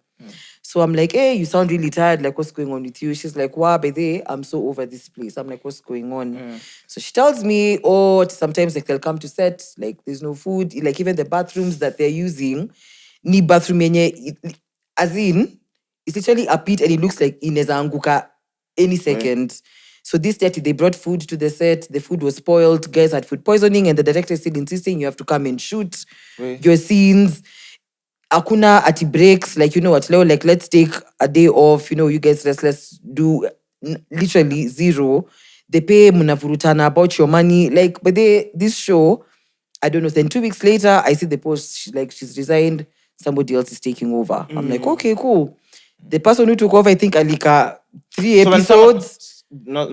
So I'm like, hey, you sound really tired. Like, what's going on with you? She's like, wow, baby, I'm so over this place. I'm like, what's going on? So she tells me, sometimes like they'll come to set, like there's no food. Like even the bathrooms that they're using, ni bathroom yenye, as in, it's literally a pit and it looks like ineza anguka any second. So this set, they brought food to the set. The food was spoiled. Guys had food poisoning, and the director is still insisting you have to come and shoot your scenes. Akuna ati breaks, like, you know what, Leo, like, let's take a day off. You know, you guys, let's do literally zero. They pay munavurutana about your money. Like, but this show, I don't know. Then 2 weeks later, I see the post. She's resigned. Somebody else is taking over. I'm like, okay, cool. The person who took over, I think, Alika, 3 episodes.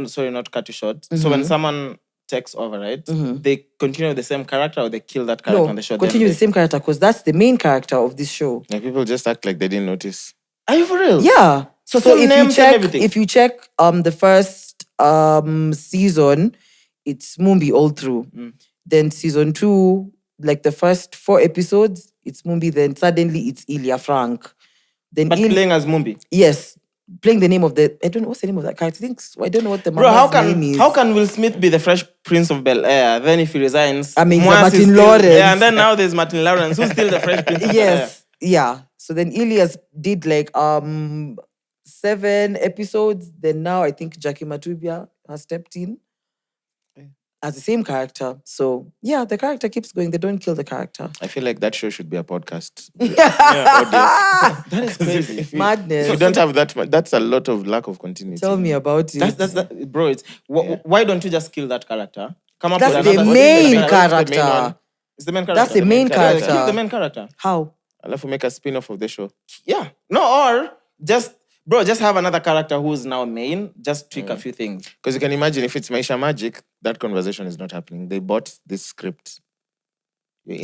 Sorry, not cut you short. So when someone takes over, right? They continue with the same character, or they kill that character on the show?
Continue with the same character, because that's the main character of this show.
Like, people just act like they didn't notice.
Are you for real?
Yeah. So
if
you check the first season, it's Mumbi all through. Then season 2, like the first 4 episodes, it's Mumbi. Then suddenly it's Ilya Frank. Then
playing as Mumbi.
Yes, playing the name of I don't know what's the name of that character. I don't know what the name is.
How can Will Smith be the Fresh Prince of Bel-Air? Then if he resigns,
I mean,
Mwass
Martin Lawrence.
Yeah, and then now there's Martin Lawrence, who's still the Fresh Prince of Bel-Air.
Yes, yeah. So then Ilias did like 7 episodes. Then now I think Jackie Matubia has stepped in as the same character. So yeah, the character keeps going. They don't kill the character.
I feel like that show should be a podcast.
That is crazy.
Madness.
If you don't have that, that's a lot of lack of continuity.
Tell me about it.
That's bro. It's why don't you just kill that character? Come up
That's
with
the
another
main
character.
character.
It's the main character.
That's the main character.
Keep the main character.
How?
I'll have to make a spin-off of the show.
Yeah. No, or just have another character who's now main. Just tweak a few things.
Because you can imagine if it's Maisha Magic, that conversation is not happening. They bought this script.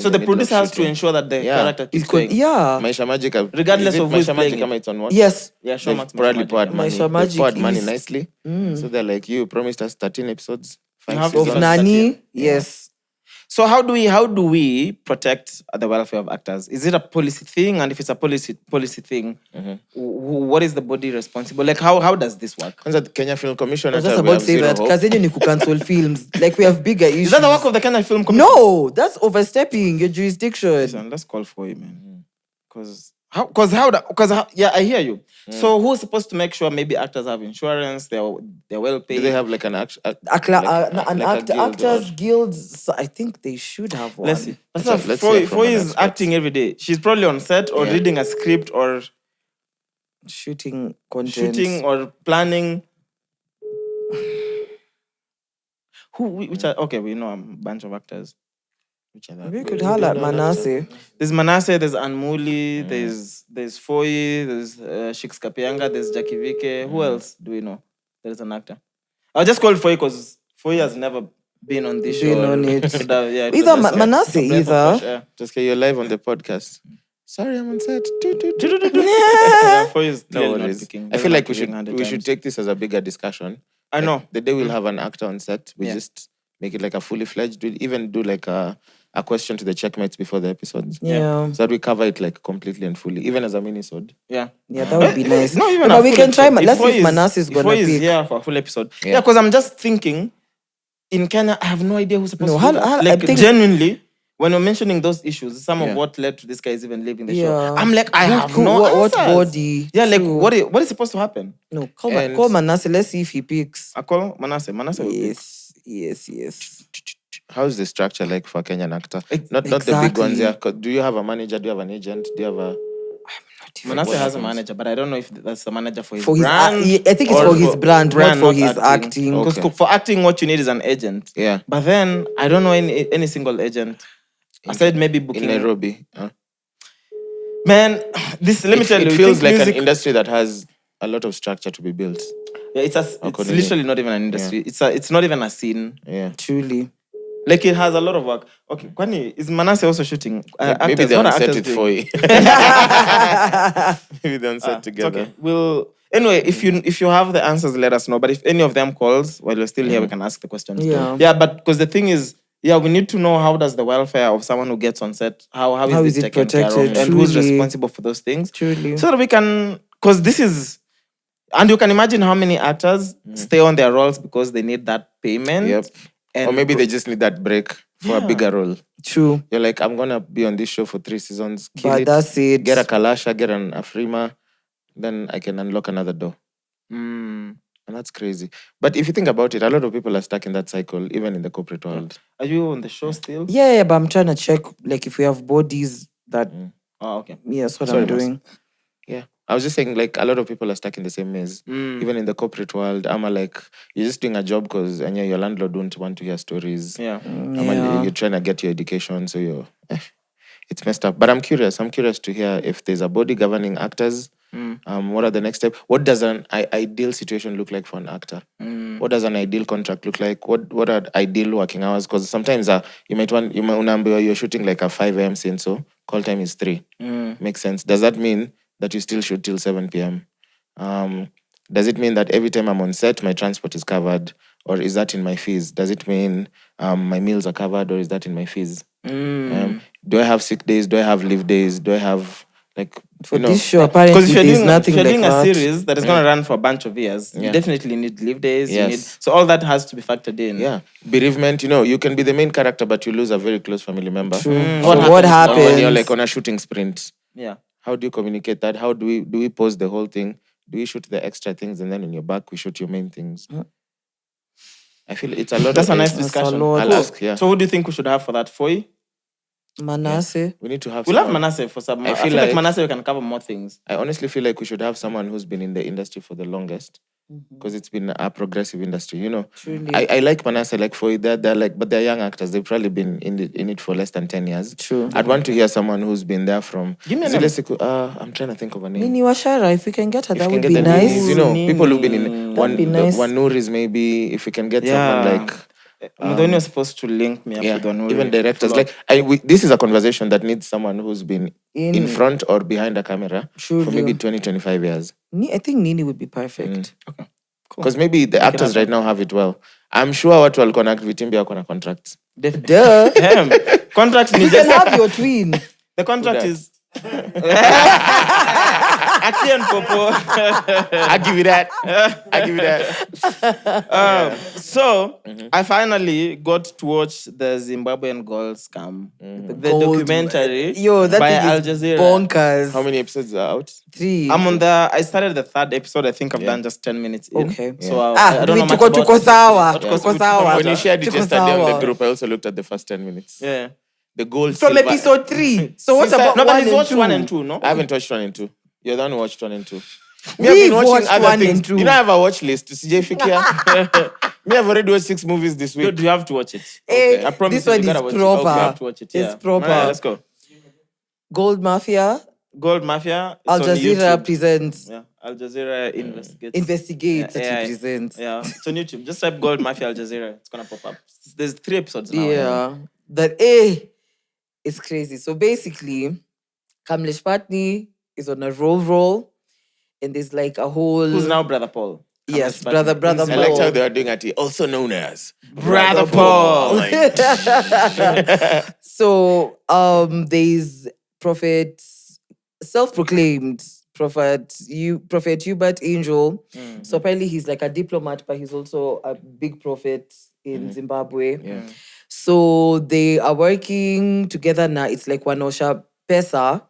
So the producer has to ensure that the character keeps going.
Yeah.
Maisha Magic,
regardless of who's
Maisha
playing
Magic,
it.
it's on what?
Yes.
Yeah, sure.
They've probably poured money.
Maisha
They've
Magic
poured money
is-
nicely. So they're like, you promised us 13 episodes. 5
You have
seasons.
to-
Nani, yes.
So how do we protect the welfare of actors? Is it a policy thing? And if it's a policy thing, what is the body responsible? Like how does this work?
Kwanza, the Kenya Film Commission.
I was just about to say that Kazenyo ni cancel films. Like, we have bigger issues.
Is that the work of the Kenya Film Commission?
No, that's overstepping your jurisdiction.
Listen, let's call for you, man. Because I hear you. So who's supposed to make sure maybe actors have insurance? They're well paid.
Do they have like an
Actors Guild? I think they should have one.
Let's see.
Let's hear from
Foy
an
is
expert.
acting every day. She's probably on set or reading a script or
Shooting content.
shooting or planning. Which are okay? We know a bunch of actors. Which are that?
We could holler at Manasseh.
There's Manasseh, there's Anmuli, there's Foy, there's Shix Kapianga, there's Jackie Vike. Who else do we know? There's an actor. I'll just call Foy because Foy has never been on this show.
Been on it.
So that, yeah,
Either Manasseh, either.
Just get you live on the podcast. Sorry, I'm on set.
Yeah, Foy is
No
clearly not
worries.
picking.
I feel like we
Doesn't like
should
times.
take this as a bigger discussion.
I know.
The day we'll have an actor on set, we just make it like a fully fledged. We'll even do like a question to the checkmates before the episodes.
Yeah.
So that we cover it like completely and fully, even as a mini-sode.
Yeah.
Yeah, that would be nice.
Not even
But
a
we
full
can try.
episode.
Let's see
Foy
if Manasseh is gonna
Foy
pick.
here for a full episode.
Yeah.
Yeah, because I'm just thinking, in Kenya, I have no idea who's supposed
No,
to do
I
that.
think-
Genuinely, when you're mentioning those issues, some of
Yeah.
what led to this guy is even leaving the
Yeah.
show. I'm like, I have
Who-
no
what
answers.
body?
Yeah, like
True.
what is supposed to happen?
No,
And-
call Manasseh. Let's see if he picks.
I call Manasseh. Manasseh will pick.
Yes.
How's the structure like for a Kenyan actor? Not the big
Exactly.
ones. Yeah. Do you have a manager? Do you have an agent? Do you have a...
Manasseh
What
has a
happens?
manager, but I don't know if that's a manager for his
For his,
brand.
I think it's
or
for his brand, not for his acting.
Oh.
Because
Okay.
for acting, what you need is an agent.
Yeah.
But then I don't know any single agent. I said maybe booking.
In Nairobi? Huh?
Man, let me tell you,
It
you
feels
think
like
music-
an industry that has a lot of structure to be built.
Yeah, it's
Accordingly.
literally not even an industry. It's not even a scene.
Yeah.
Truly.
Like it has a lot of work. Okay, Kwani, is Manasseh also shooting?
Maybe
Actors,
they
what are
on set
actors
with
doing?
Foy. Maybe they on set
It's
together.
okay. Anyway, if you have the answers, let us know. But if any of them calls while you're still here, we can ask the questions.
Yeah.
Yeah, but because the thing is, we need to know how does the welfare of someone who gets on set, how is
is
it
it
taken care of,
protected?
and who's
Truly.
responsible for those things.
Truly.
So that we can, because this is, and you can imagine how many actors stay on their roles because they need that payment.
Yep.
And
Or maybe they just need that break for a bigger role.
True.
You're like, I'm going to be on this show for 3 seasons. Kill
But
it,
that's it.
Get a Kalasha, get an Afrima. Then I can unlock another door. And that's crazy. But if you think about it, a lot of people are stuck in that cycle, even in the corporate world.
Are you on the show still?
Yeah, but I'm trying to check like if we have bodies that.
Oh, okay.
Yeah, that's what
Sorry,
I'm doing.
Yeah. I was just saying, like, a lot of people are stuck in the same maze, even in the corporate world. Like, you're just doing a job because your landlord don't want to hear stories.
Yeah.
You're trying to get your education, so it's messed up. But I'm curious to hear if there's a body governing actors. What are the next steps? What does an ideal situation look like for an actor? What does an ideal contract look like? What are ideal working hours? Because sometimes you're shooting like a 5 a.m. scene, so call time is 3. Makes sense. Does that mean that you still shoot till 7 p.m.? Does it mean that every time I'm on set, my transport is covered? Or is that in my fees? Does it mean my meals are covered, or is that in my fees? Do I have sick days? Do I have leave days? Do I have
this show? Apparently,
because if you're doing a
that.
series that is going to run for a bunch of years, you definitely need leave days.
Yes.
So all that has to be factored in.
Yeah, bereavement. You can be the main character, but you lose a very close family member.
True. What happens
when you're like on a shooting sprint?
Yeah.
How do you communicate that? How do we pause the whole thing? Do we shoot the extra things and then in your back we shoot your main things? I feel it's a lot.
That's a nice discussion.
I'll ask. Yeah.
So who do you think we should have for that? Foi?
Manasseh.
We need to have.
We'll have Manasseh for some. I feel like Manasseh we can cover more things.
I honestly feel like we should have someone who's been in the industry for the longest, because it's been a progressive industry.
Truly.
I like Manasseh. Like for they're like, but they're young actors. They've probably been in it for less than 10 years.
True.
I'd want to hear someone who's been there from.
Give me a name.
I'm trying to think of a name.
Nini Washara, if we can get her,
If
that
we
would
can
be
get the
nice.
Nini, people who've been in
That'd be nice.
Wanuris maybe. If we can get someone like.
Mudhoni was supposed to link me up with Wanuri.
Even directors. Like this is a conversation that needs someone who's been in front or behind a camera for maybe 20-25 years.
I think Nini would be perfect.
Okay. Cool.
Because maybe the actors right now have it well. I'm sure what will connect with Timbi are contracts.
Duh.
Contracts
You can have your twin.
The contract is Aki and Popo.
I give you that.
So I finally got to watch the Zimbabwean gold scam, the documentary
that
by
thing
Al
is
Jazeera.
bonkers.
How many episodes are out?
3.
I started the 3rd episode. I think I've done just 10 minutes in.
Okay.
So I don't know much about
tuko sawa.
When you shared it
Tuko
yesterday on the
sawa.
group, I also looked at the first 10 minutes.
Yeah.
The gold
From
silver.
episode 3. So what about
No,
1
but
and
he's watched
2?
1 and 2, no?
I haven't watched 1 and 2. You're the one who watched 1 and 2.
We've
I've been watching
watched
other
1
things.
and 2.
You don't have a watch list. Me, I've already watched 6 movies this week.
Dude, you have to watch it.
Hey,
I promise
this
you,
one
you
is
gotta watch
proper.
it. Okay, you have to watch it.
It's
Yeah.
proper.
Alright, let's go.
Gold Mafia.
Gold Mafia. It's
Al
on
Jazeera
YouTube.
presents.
Yeah. Al Jazeera investigates.
Investigates that
Yeah,
he presents.
Yeah, it's on YouTube. Just type Gold Mafia Al Jazeera. It's gonna pop up. There's 3 episodes now.
Yeah. That it's crazy. So basically, Kamlesh Patni is on a roll, and there's like a whole.
Who's now Brother Paul?
Yes,
Kamlesh Patni.
brother
I
Paul.
liked how they were doing it, also known as
Brother Paul.
So there's self-proclaimed Prophet Hubert Angel. So apparently he's like a diplomat, but he's also a big prophet in Zimbabwe.
Yeah.
So they are working together now. It's like Wanosha Pesa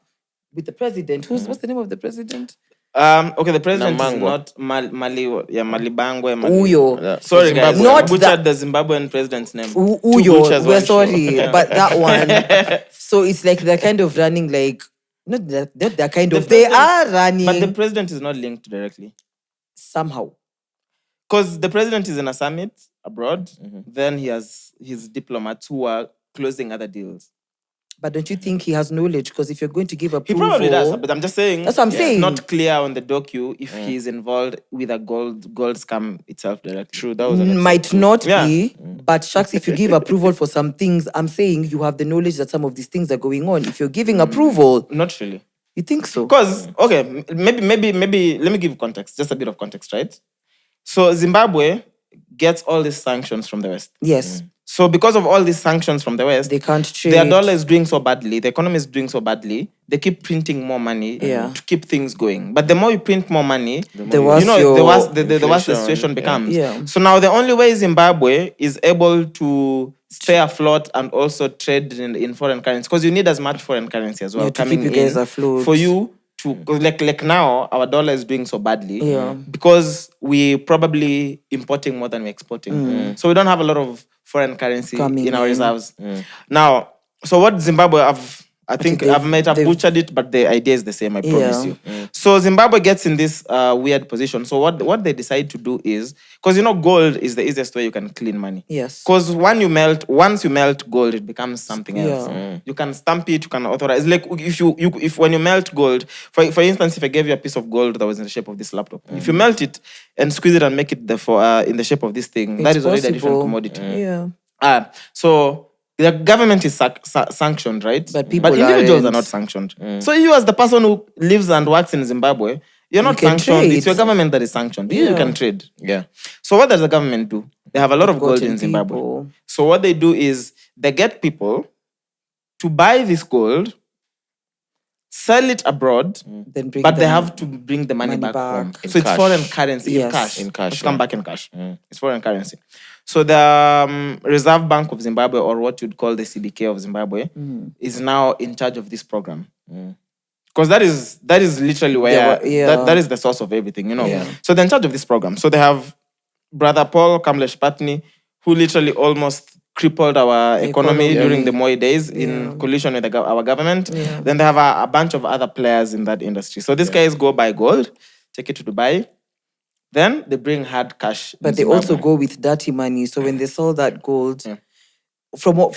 with the president. What's the name of the president?
Okay, the president
Namangwa.
is not Malibangwe.
Uyo.
Sorry, guys.
Zimbabwe. Not
Butchered the Zimbabwean president's name.
Uyo.
butchers,
We're
one
sorry,
show.
but that one. So it's like they're kind of running like not they're kind of they are running,
But the president is not linked directly.
somehow.
Because the president is in a summit abroad, then he has his diplomats who are closing other deals.
But don't you think he has knowledge? Because if you're going to give
He
approval,
probably does, but I'm just saying.
That's what I'm saying.
It's not clear on the docu if he's involved with a gold scam itself directly.
True, that was
might not
Yeah.
be. But shucks, if you give approval for some things, I'm saying you have the knowledge that some of these things are going on. If you're giving approval,
Not really.
you think so?
Because, okay, maybe, let me give context, just a bit of context, right? So Zimbabwe gets all these sanctions from the West.
Yes,
So because of all these sanctions from the West,
they can't trade.
their dollar is doing so badly, the economy is doing so badly, they keep printing more money to keep things going. But the more you print more money,
The worse
the worse the
inflation,
situation becomes.
Yeah.
So now the only way Zimbabwe is able to stay afloat and also trade in foreign currency, because you need as much foreign currency as well
Yeah, to
coming
keep you guys
in
afloat.
for you to like now our dollar is doing so badly
Yeah.
because we probably importing more than we're exporting. So we don't have a lot of foreign currency
Coming
in our
in.
reserves. Now, so what Zimbabwe I think
they've-
I've butchered it, but the idea is the same, I promise
Yeah.
you. So Zimbabwe gets in this weird position. So what they decide to do is, because gold is the easiest way you can clean money.
Yes.
Because once you melt gold, it becomes something else.
Yeah.
You can stamp it, you can authorize. Like if when you melt gold, for instance, if I gave you a piece of gold that was in the shape of this laptop, if you melt it and squeeze it and make it in the shape of this thing, that is already a different commodity.
Yeah.
So the government is sanctioned, right?
But people
individuals
aren't.
are not sanctioned. So you, as the person who lives and works in Zimbabwe, you're not
can
sanctioned.
trade.
It's your government that is sanctioned. You
Yeah.
can trade. Yeah. So what does the government do? They have a lot of gold
Gotten
in Zimbabwe.
people.
So what they do is they get people to buy this gold, sell it abroad,
Then bring
but they
them
have to bring the money back home.
In
So it's
cash.
foreign currency
Yes.
in cash.
In cash,
It's come
yeah.
back in cash. It's foreign currency. So the Reserve Bank of Zimbabwe, or what you'd call the CBK of Zimbabwe, is now in charge of this program. Because that is literally where that is the source of everything,
Yeah.
So they're in charge of this program. So they have Brother Paul Kamlesh Patni, who literally almost crippled our economy during the Moi days in collision with our government.
Yeah.
Then they have a bunch of other players in that industry. So these guys go buy gold, take it to Dubai. Then they bring hard cash.
But
in
they
Zimbabwe.
also go with dirty money. So when they sell that gold, from what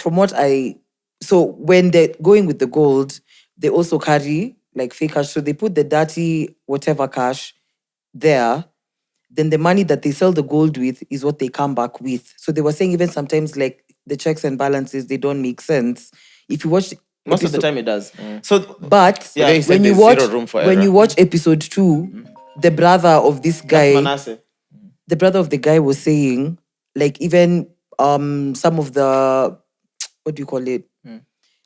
so when they're going with the gold, they also carry like fake cash. So they put the dirty whatever cash there. Then the money that they sell the gold with is what they come back with. So they were saying even sometimes like the checks and balances, they don't make sense. If you watch
Most of the time it does. So
but
Yeah,
he said
when you
there's
watch
zero room for
when
error.
you watch episode 2, the brother of this
that's
guy,
Manasseh.
the brother of the guy was saying, like even some of the what do you call it?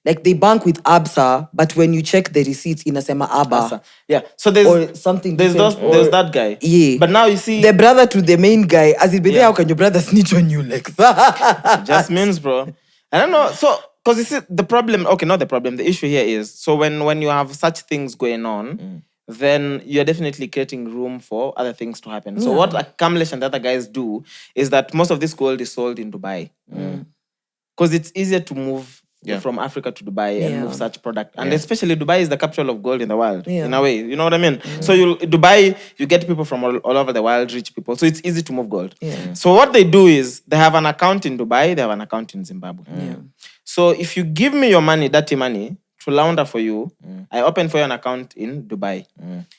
Like they bank with Absa, but when you check the receipts in Asema Abba
Yeah. So there's
or something
there's
different,
there's
or-
that guy.
Yeah.
But now you see
the brother to the main guy, as it be there, how can your brother snitch on you like that?
just means, bro. I don't know. So, because you see, the problem, okay, not the problem, the issue here is, so when you have such things going on, then you're definitely creating room for other things to happen. So what Kamlesh and the other guys do is that most of this gold is sold in Dubai. Because it's easier to move from Africa to Dubai and move such product. And especially Dubai is the capital of gold in the world, in a way. You know what I mean? So Dubai, you get people from all over the world, rich people. So it's easy to move gold. So what they do is they have an account in Dubai, they have an account in Zimbabwe. So if you give me your money, dirty money, to launder for you, I open for you an account in Dubai.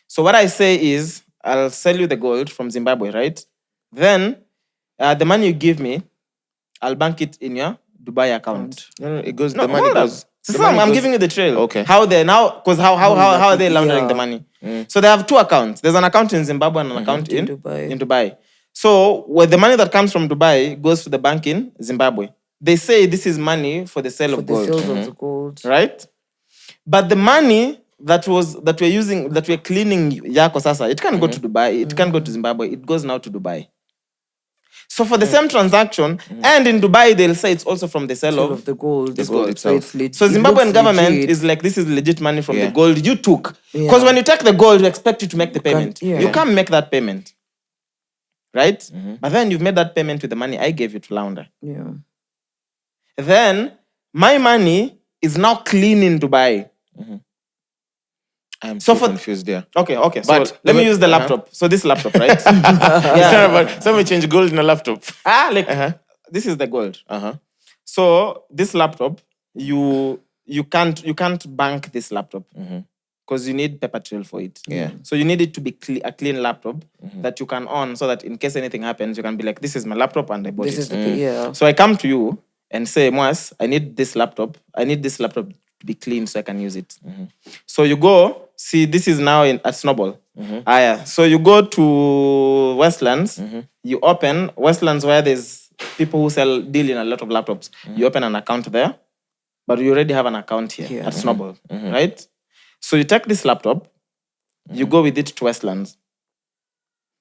So what I say is, I'll sell you the gold from Zimbabwe, right? Then the money you give me, I'll bank it in your Dubai account.
No, it goes.
No,
The money
hold on.
goes.
So
the money
I'm
goes-
giving you the trail.
Okay.
How they now? Because how are they laundering the
Yeah.
money? So they have two accounts. There's an account in Zimbabwe and an account in
Dubai.
Dubai. So where the money that comes from Dubai goes to the bank in Zimbabwe. They say this is money for the sale
For
of
the
gold,
sales of the gold.
right? But the money that we're using, that we're cleaning Yako Sasa, it can't go to Dubai. It can't go to Zimbabwe. It goes now to Dubai. So for the same transaction, and in Dubai they'll say it's also from the sale
Sale
of
of the gold.
this
gold
gold.
itself.
it's legit.
So
It
Zimbabwean
looks
government
legit.
is like, this is legit money from
Yeah.
the gold you took.
Yeah.
Because when you take the gold, we expect you to make the payment.
yeah.
You can't make that payment. Right? But then you've made that payment with the money I gave you to launder.
Yeah.
Then my money is now clean in Dubai.
I'm
So
so
for-
confused there.
Okay. So
But-
let me use the
Uh-huh.
laptop. So this laptop, right?
Yeah, but somebody change gold in a laptop.
This is the gold.
Uh-huh.
So this laptop, you can't bank this laptop because you need paper trail for it.
Yeah.
So you need it to be a clean laptop that you can own, so that in case anything happens, you can be like, this is my laptop and I bought
This
it.
is the yeah.
So I come to you and say, Mwass, I need this laptop. I need this laptop to be clean so I can use it. So you go, see, this is now at Snowball. So you go to Westlands, you open Westlands where there's people who deal in a lot of laptops. You open an account there, but you already have an account here at Snowball, right? So you take this laptop, you go with it to Westlands.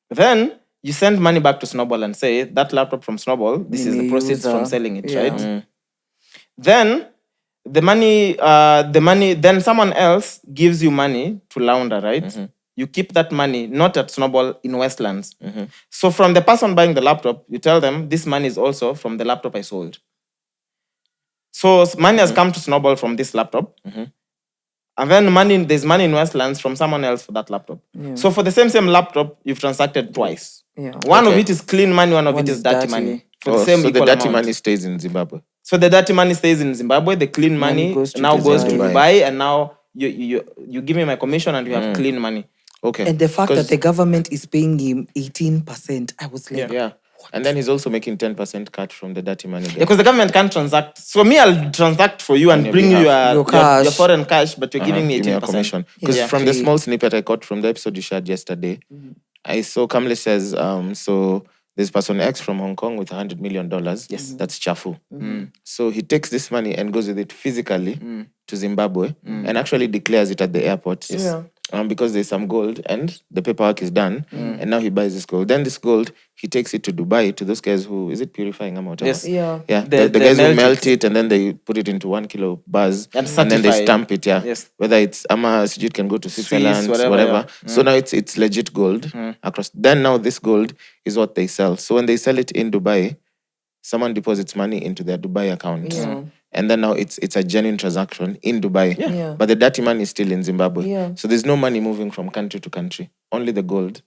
Then you send money back to Snowball and say, that laptop from Snowball, this is the proceeds from selling it, right? Then the money, then someone else gives you money to launder, right? You keep that money not at Snowball in Westlands. So from the person buying the laptop, you tell them this money is also from the laptop I sold. So money has come to Snowball from this laptop. And then there's money in Westlands from someone else for that laptop. So for the same laptop, you've transacted twice. One of it is clean money, one of it is dirty money. For the same
so the
equal
dirty
amount.
money stays in Zimbabwe.
So the dirty money stays in Zimbabwe. The clean money goes to Dubai, and now you give me my commission and you have clean money.
Okay.
And the fact that the government is paying him 18%, I was like,
yeah. And then he's also making 10% cut from the dirty money.
Yeah, because the government can't transact. So me, I'll transact for you and bring you your foreign cash, but you're giving me 18%.
Commission. Because from the small snippet I got from the episode you shared yesterday, I saw Kamle says, so there's person X from Hong Kong with $100 million. Yes. That's chafu. So he takes this money and goes with it physically to Zimbabwe and actually declares it at the airport. Yes. Because there's some gold and the paperwork is done. And now he buys this gold. Then this gold, he takes it to Dubai to those guys who, is it purifying or whatever?
Yes.
Yeah.
The guys who melt it and then they put it into 1 kilo bars and then they stamp it. Yes. Whether it's it can go to Switzerland, whatever. So now it's legit gold across. Then now this gold is what they sell. So when they sell it in Dubai, someone deposits money into their Dubai account. And then now it's a genuine transaction in Dubai. But the dirty money is still in Zimbabwe. So there's no money moving from country to country. Only the gold.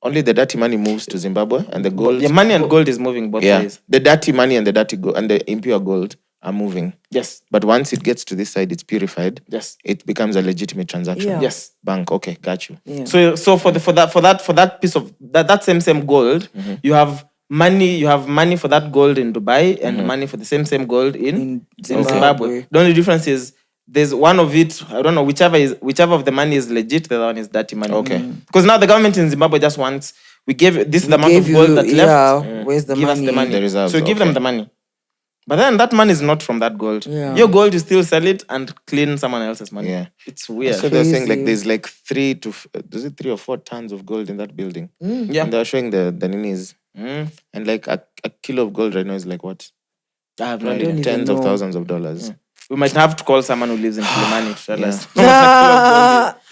Only the dirty money moves to Zimbabwe and the gold.
Yeah, money and gold is moving both ways.
The dirty money and the dirty gold and the impure gold are moving.
Yes.
But once it gets to this side, it's purified.
Yes.
It becomes a legitimate transaction.
Yeah.
Yes.
Bank. Okay, got you.
Yeah.
So for that piece of that same gold, you have money for that gold in Dubai and money for the same gold in Zimbabwe. The only difference is there's one of it, I don't know, whichever of the money is legit, the other one is dirty money.
Okay.
Because now the government in Zimbabwe just wants, this is the amount of gold that left.
Where's the
Give
money?
us the money.
The reserves,
So give them the money. But then that money is not from that gold.
Yeah.
Your gold, you still sell it and clean someone else's money.
Yeah.
It's weird.
So they're saying like there's like 3 or 4 tons of gold in that building.
Yeah.
And they're showing the Denis. And like a kilo of gold right now is like what?
I have no
I
idea.
don't even
Tens of
know.
thousands of dollars.
We might have to call someone who lives in Kilimani to tell us.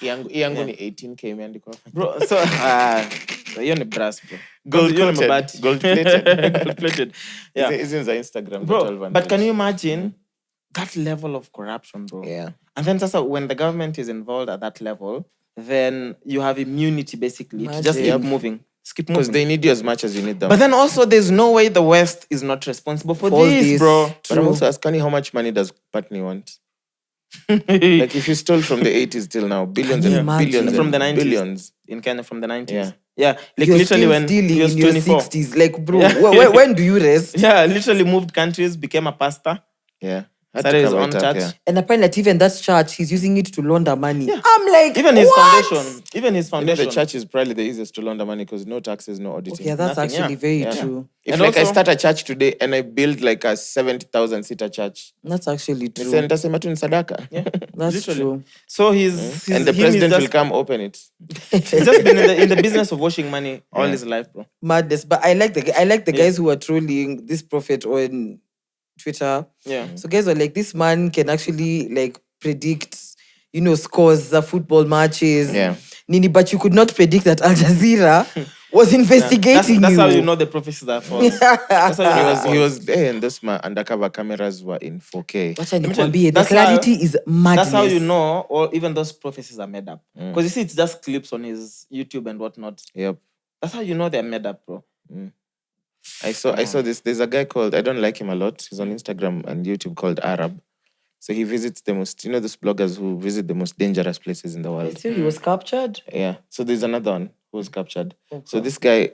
Yangu ni 18K imeandikwa.
Bro, so hiyo ni brass, bro.
Gold
Hiyo ni
coated.
mabati.
Gold plated.
Gold plated. Yeah.
It's in the Instagram.
Bro, but can you imagine that level of corruption, bro?
Yeah.
And then sasa, when the government is involved at that level, then you have immunity basically to just keep moving. Just keep
Because
moving.
they need you as much as you need them.
But then also, there's no way the West is not responsible for
For
this,
this.
bro.
But I'm also asking how much money does Patni want? Like if you stole from the 80s till now, billions
Can you
and
imagine?
billions
From the
and
90s.
billions.
In Kenya from the 90s.
Yeah.
Yeah. Like
You're
literally
still
when
stealing
he was
in your
24.
60s. Like, bro, when do you rest?
Yeah, literally moved countries, became a pastor.
Yeah. Had
Started
to
his
cover
own
it up,
church.
yeah.
And apparently that even that church, he's using it to launder money. I'm like,
Even his
what?
foundation. Even his
You know,
foundation.
the church is probably the easiest to launder money because no taxes, no auditing.
Yeah, that's
Nothing,
actually
yeah.
very
Yeah.
true.
If
And
like I
also-
start a church today and I build like a 70,000 seater church,
That's actually true.
nitasema tu ni sadaka.
Yeah.
That's
Literally.
true.
So he's
And the
him is
president will
just,
come open it.
he's just been in the business of washing money all his life, bro.
Madness. But I like the guys who are trolling this prophet on Twitter.
Yeah.
So guys were like, this man can actually like predict, scores of football matches.
Yeah.
Nini, but you could not predict that Aljazeera was investigating
That's
you.
how you know the prophecies are false. That's how you know
He was there and those undercover cameras were in 4K.
Wacha nikwambie, the
That's
clarity is madness.
That's how you know, or even those prophecies are made up. Because you see, it's just clips on his YouTube and whatnot.
Yep.
That's how you know they're made up, bro.
I saw this. There's a guy called, I don't like him a lot. He's on Instagram and YouTube called Arab. So he visits the most, those bloggers who visit the most dangerous places in the world.
So he was captured.
Yeah. So there's another one who was captured. So this guy,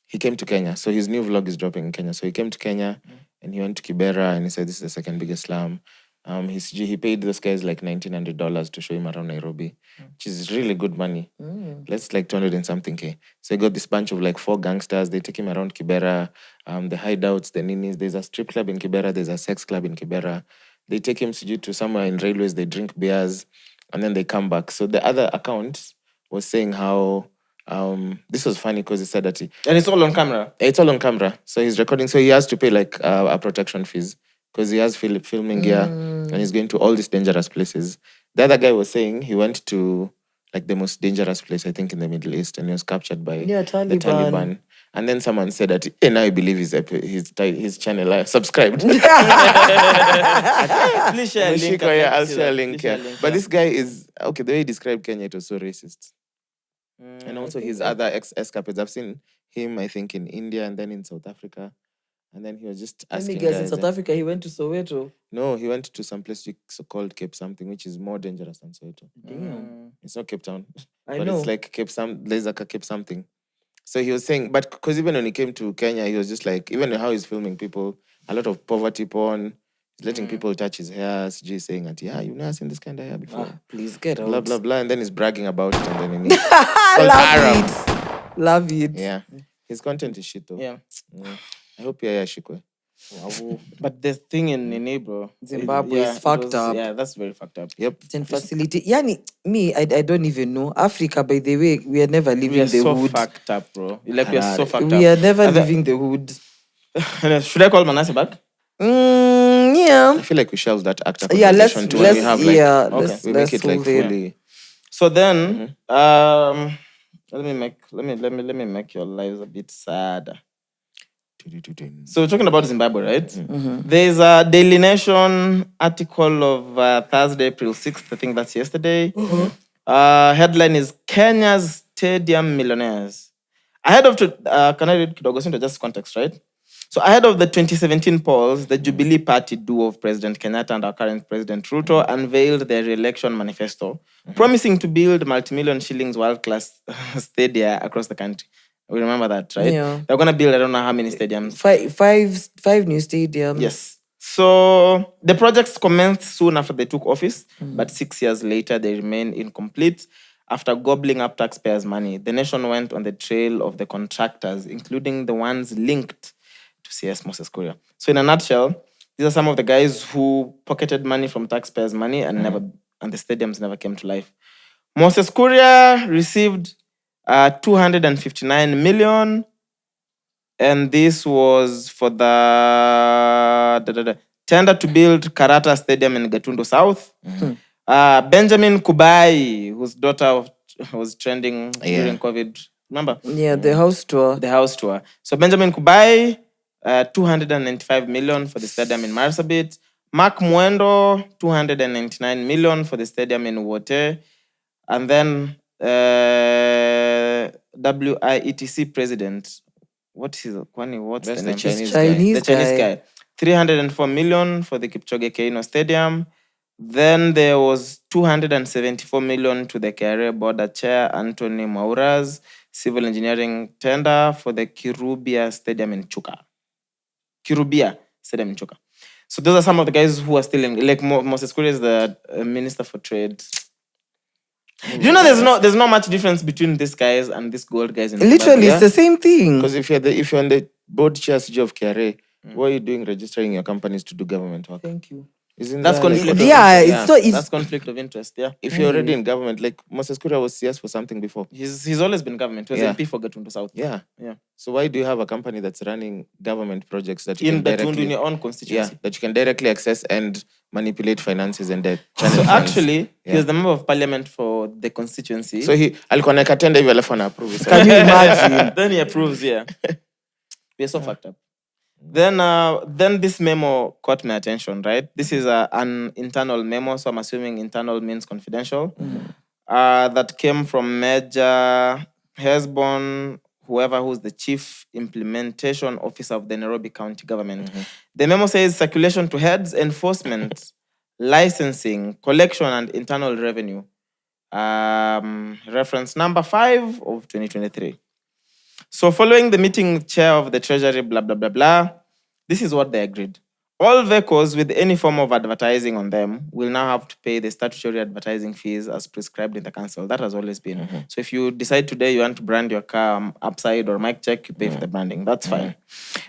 he came to Kenya. So his new vlog is dropping in Kenya. So he came to Kenya and he went to Kibera and he said, this is the second biggest slum. He paid those guys like $1,900 to show him around Nairobi, which is really good money. Let's like 200 and something K. So he got this bunch of like 4 gangsters. They take him around Kibera, the hideouts, the ninis. There's a strip club in Kibera. There's a sex club in Kibera. They take him to somewhere in railways. They drink beers and then they come back. So the other account was saying how this was funny because he said that
And it's all on camera.
it's all on camera. So he's recording. So he has to pay like a protection fees because he has filming gear and he's going to all these dangerous places. The other guy was saying he went to like the most dangerous place, I think, in the Middle East, and he was captured by the Taliban. And then someone said that, hey, now I believe his channel. I subscribed.
Please share a link.
I'll share a link. But this guy is, okay, the way he described Kenya, it was so racist. And also his other escapades. I've seen him, I think, in India and then in South Africa. And then he was just asking guys.
In South Africa, he went to Soweto.
No, he went to some place called Cape something, which is more dangerous than Soweto.
Damn.
It's not Cape Town.
I
but
know.
It's like there's like a Cape something. So he was saying, but because even when he came to Kenya, he was just like, even how he's filming people, a lot of poverty porn, he's letting people touch his hair, just saying that, yeah, you've never seen this kind of hair before.
Please get out.
Blah, blah, blah. And then he's bragging about it. And then
Love it.
Yeah. His content is shit though.
Yeah.
I hope you're CHEQUE.
But the thing in bro,
Zimbabwe is fucked up.
Yeah, that's very fucked up.
Yep.
It's in facility. Yani, me, I don't even know. Africa, by the way, we are never leaving the
so
hood.
Fucked up, bro. Like we are so fucked up.
We are never leaving the hood.
Should I call Manasseh back?
Yeah.
I feel like we shelve that actor
Yeah, let's
when we have like, we make it like
it.
fully.
So then, let me make your lives a bit sadder. So we're talking about Zimbabwe, right? There's a Daily Nation article of Thursday, April 6th. I think that's yesterday. Headline is Kenya's Stadium Millionaires. Ahead of, can I read Kidogo into just context, right? So ahead of the 2017 polls, the Jubilee Party duo of President Kenyatta and our current President Cheruto unveiled their re-election manifesto, promising to build multi-million shillings world-class stadia across the country. We remember that, right?
Yeah.
They're going to build, I don't know how many stadiums.
Five new stadiums.
Yes. So the projects commenced soon after they took office, but 6 years later, they remain incomplete. After gobbling up taxpayers' money, the nation went on the trail of the contractors, including the ones linked to CS Moses Kuria. So in a nutshell, these are some of the guys who pocketed money from taxpayers' money and the stadiums never came to life. Moses Kuria received 259 million, and this was for the tender to build Karata Stadium in Gatundu South. Benjamin Kubai, whose daughter was trending during COVID, remember?
Yeah, the house tour.
So Benjamin Kubai, 295 million for the stadium in Marsabit. Mark Mwendo, 299 million for the stadium in Wote. And then WIETC president, what's the name?
Chinese guy.
304 million for the Kipchoge Keino Stadium. Then there was 274 million to the KRG Border Chair Anthony Mwaura's civil engineering tender for the Kirubia Stadium in Chuka. So those are some of the guys who are still in, like Moses Kuria is the Minister for Trade. You know, there's not much difference between these guys and these gold guys in
Literally, it's the same thing.
Because if you're on the board chair of KRA, what are you doing registering your companies to do government work?
Thank you.
Isn't
that's conflict?
It's
conflict of interest. Yeah.
If you're already in government, like Moses Kuria was CS for something before.
He's always been government. He was MP for Gatundu South.
Yeah.
Yeah.
So why do you have a company that's running government projects that you
in
can
Gatundu in your own constituency?
Yeah, that you can directly access and manipulate finances and debt.
So actually, he was the member of parliament for the constituency.
So he alikuwa na katenda hivi alafu approve.
Can you imagine?
Then he approves. Yeah. We're so fucked up. Then this memo caught my attention, right? This is an internal memo, so I'm assuming internal means confidential. That came from Major Hesbon, who's the chief implementation officer of the Nairobi County government. The memo says circulation to heads, enforcement, licensing, collection, and internal revenue. Reference number 5 of 2023. So following the meeting chair of the treasury, blah, blah, blah, blah, this is what they agreed. All vehicles with any form of advertising on them will now have to pay the statutory advertising fees as prescribed in the council. That has always been. So if you decide today you want to brand your car UpSyd or Mic Check, you pay for the branding. That's fine.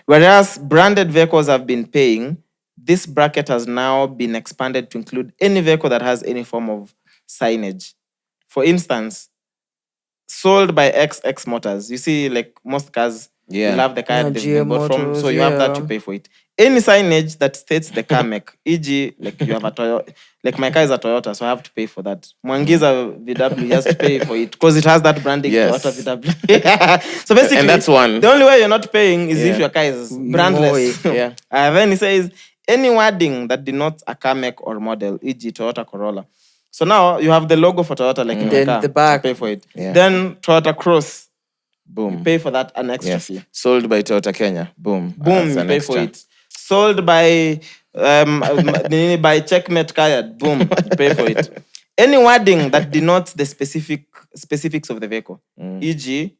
Whereas branded vehicles have been paying, this bracket has now been expanded to include any vehicle that has any form of signage. For instance, sold by XX Motors. You see, like most cars, you have the car they've been bought from, so you have that to pay for it. any signage that states the car make, e.g., like you have a Toyota, like my car is a Toyota, so I have to pay for that. Mwangiza VW, he has to pay for it because it has that branding Toyota VW. So basically,
and that's one.
The only way you're not paying is if your car is brandless.
Yeah.
Then he says, any wording that denotes a car make or model, e.g., Toyota Corolla. So now you have the logo for Toyota, like in my
Then
car.
the back.
You pay for it.
Yeah.
Then Toyota Cross.
Boom.
You pay for that an extra
Yes.
fee.
Sold by Toyota Kenya. Boom.
Boom,
That's
you
an
pay
extra.
for it. Sold by by Checkmate Kayad. Boom, you pay for it. Any wording that denotes the specifics of the vehicle, e.g.,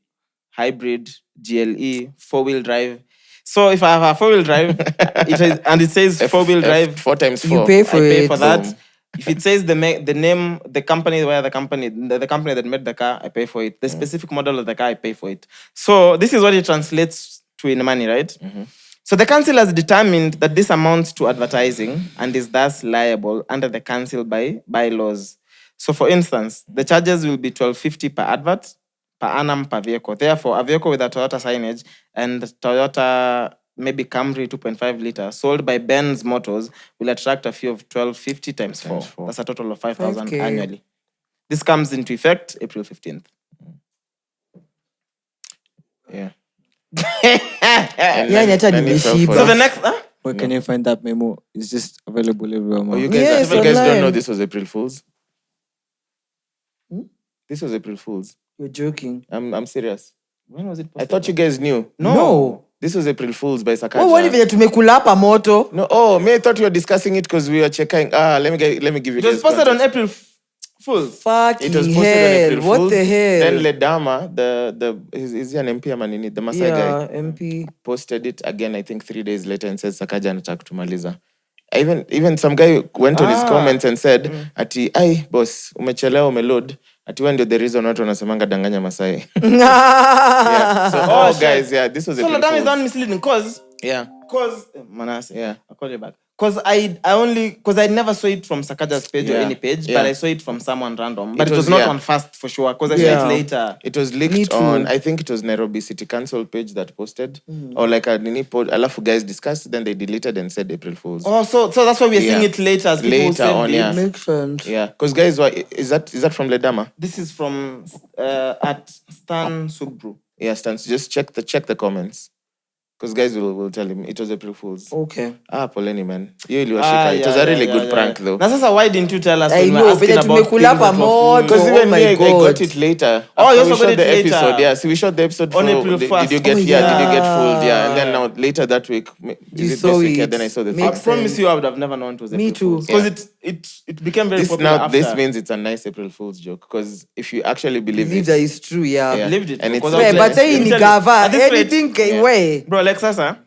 hybrid, GLE, 4-wheel drive. So if I have a 4-wheel drive, it says 4-wheel drive,
4 times 4.
You pay for
I pay
it.
for that.
Boom.
If it says the name, the company that made the car, I pay for it. The specific model of the car, I pay for it. So this is what it translates to in money, right?
Mm-hmm.
So the council has determined that this amounts to advertising and is thus liable under the council bylaws. So for instance, the charges will be $12.50 per advert, per annum per vehicle. Therefore, a vehicle with a Toyota signage and Toyota maybe Camry 2.5 liter sold by Benz Motors will attract a fee of $12.50 times 4. That's a total of 5,000
5K.
annually. This comes into effect April 15th.
Yeah.
Yeah, hata nimeshiba.
So the next...
Where can you find that memo? It's just available everywhere.
Oh, you
Yes,
guys don't
online.
know this was April Fool's? This was April Fool's.
You're joking.
I'm serious.
When was it
I thought you guys knew.
No.
This was April Fool's by Sakaja.
What if tumekula hapa moto?
No, me, I thought we were discussing it because we were checking. Let me give you
It was
this
posted on
context.
April Fool's.
Fucking
It was posted
hell.
on April
What
Fool's.
the hell?
Then Ledama, is he an MP or Manini? The Masai guy
MP.
posted it again, I think 3 days later, and said Sakaja anataka kutumaliza. Even some guy went on his comments and said, ati, ai, boss, umechelewa, umeload. Ati when the reason watu wanasemanga danganya Masai. Yeah. So, guys, yeah, this was
So
April
Ladam is
Fool's.
not misleading because Manase.
Yeah.
I'll call you back. Because I never saw it from Sakaja's page or any page, but I saw it from someone random. But it was not on Fast for sure, because I saw it later.
It was
Me
leaked
too.
on, I think it was Nairobi City Council page that posted. Or like a Nini pod, alafu guys discussed, then they deleted and said April Fools.
Oh, so that's why we're seeing it later as people
Later
said
on,
it.
yeah.
Makes sense.
Yeah, because guys, is that from Ledama?
This is from at Stan Subru.
Yeah, Stan, so just check the comments. Because guys will tell him it was April Fools.
Okay.
Poleni, man. It was a really good prank though.
Now, sasa, why didn't you tell us
I
when we
know,
were asking
but
about
tumekula
things that
pa
were
moto.
full?
Because
Oh
even
my
me, I
God.
got it later.
Oh, you
After
also got
we shot
it
the
later.
episode. Yeah, so we shot the episode
On
for
April
did
1st.
you get
Oh,
did you get
yeah.
fooled? Yeah, and then now later that week,
You
is it
saw
this week? Yeah,
it.
then I saw the
I
Makes
thing.
promise
sense.
you, I would have never known it was
Me
April
too.
Fools. Because it became very
This
popular after.
this means it's a nice April Fool's joke. Because if you actually believe
Believe
it,
that it's true, yeah.
Yeah.
Believed it.
And it's
because
so
I was
But say
let me
in
tell you,
Gava,
at this rate-
anything can way.
Bro, like Sasa,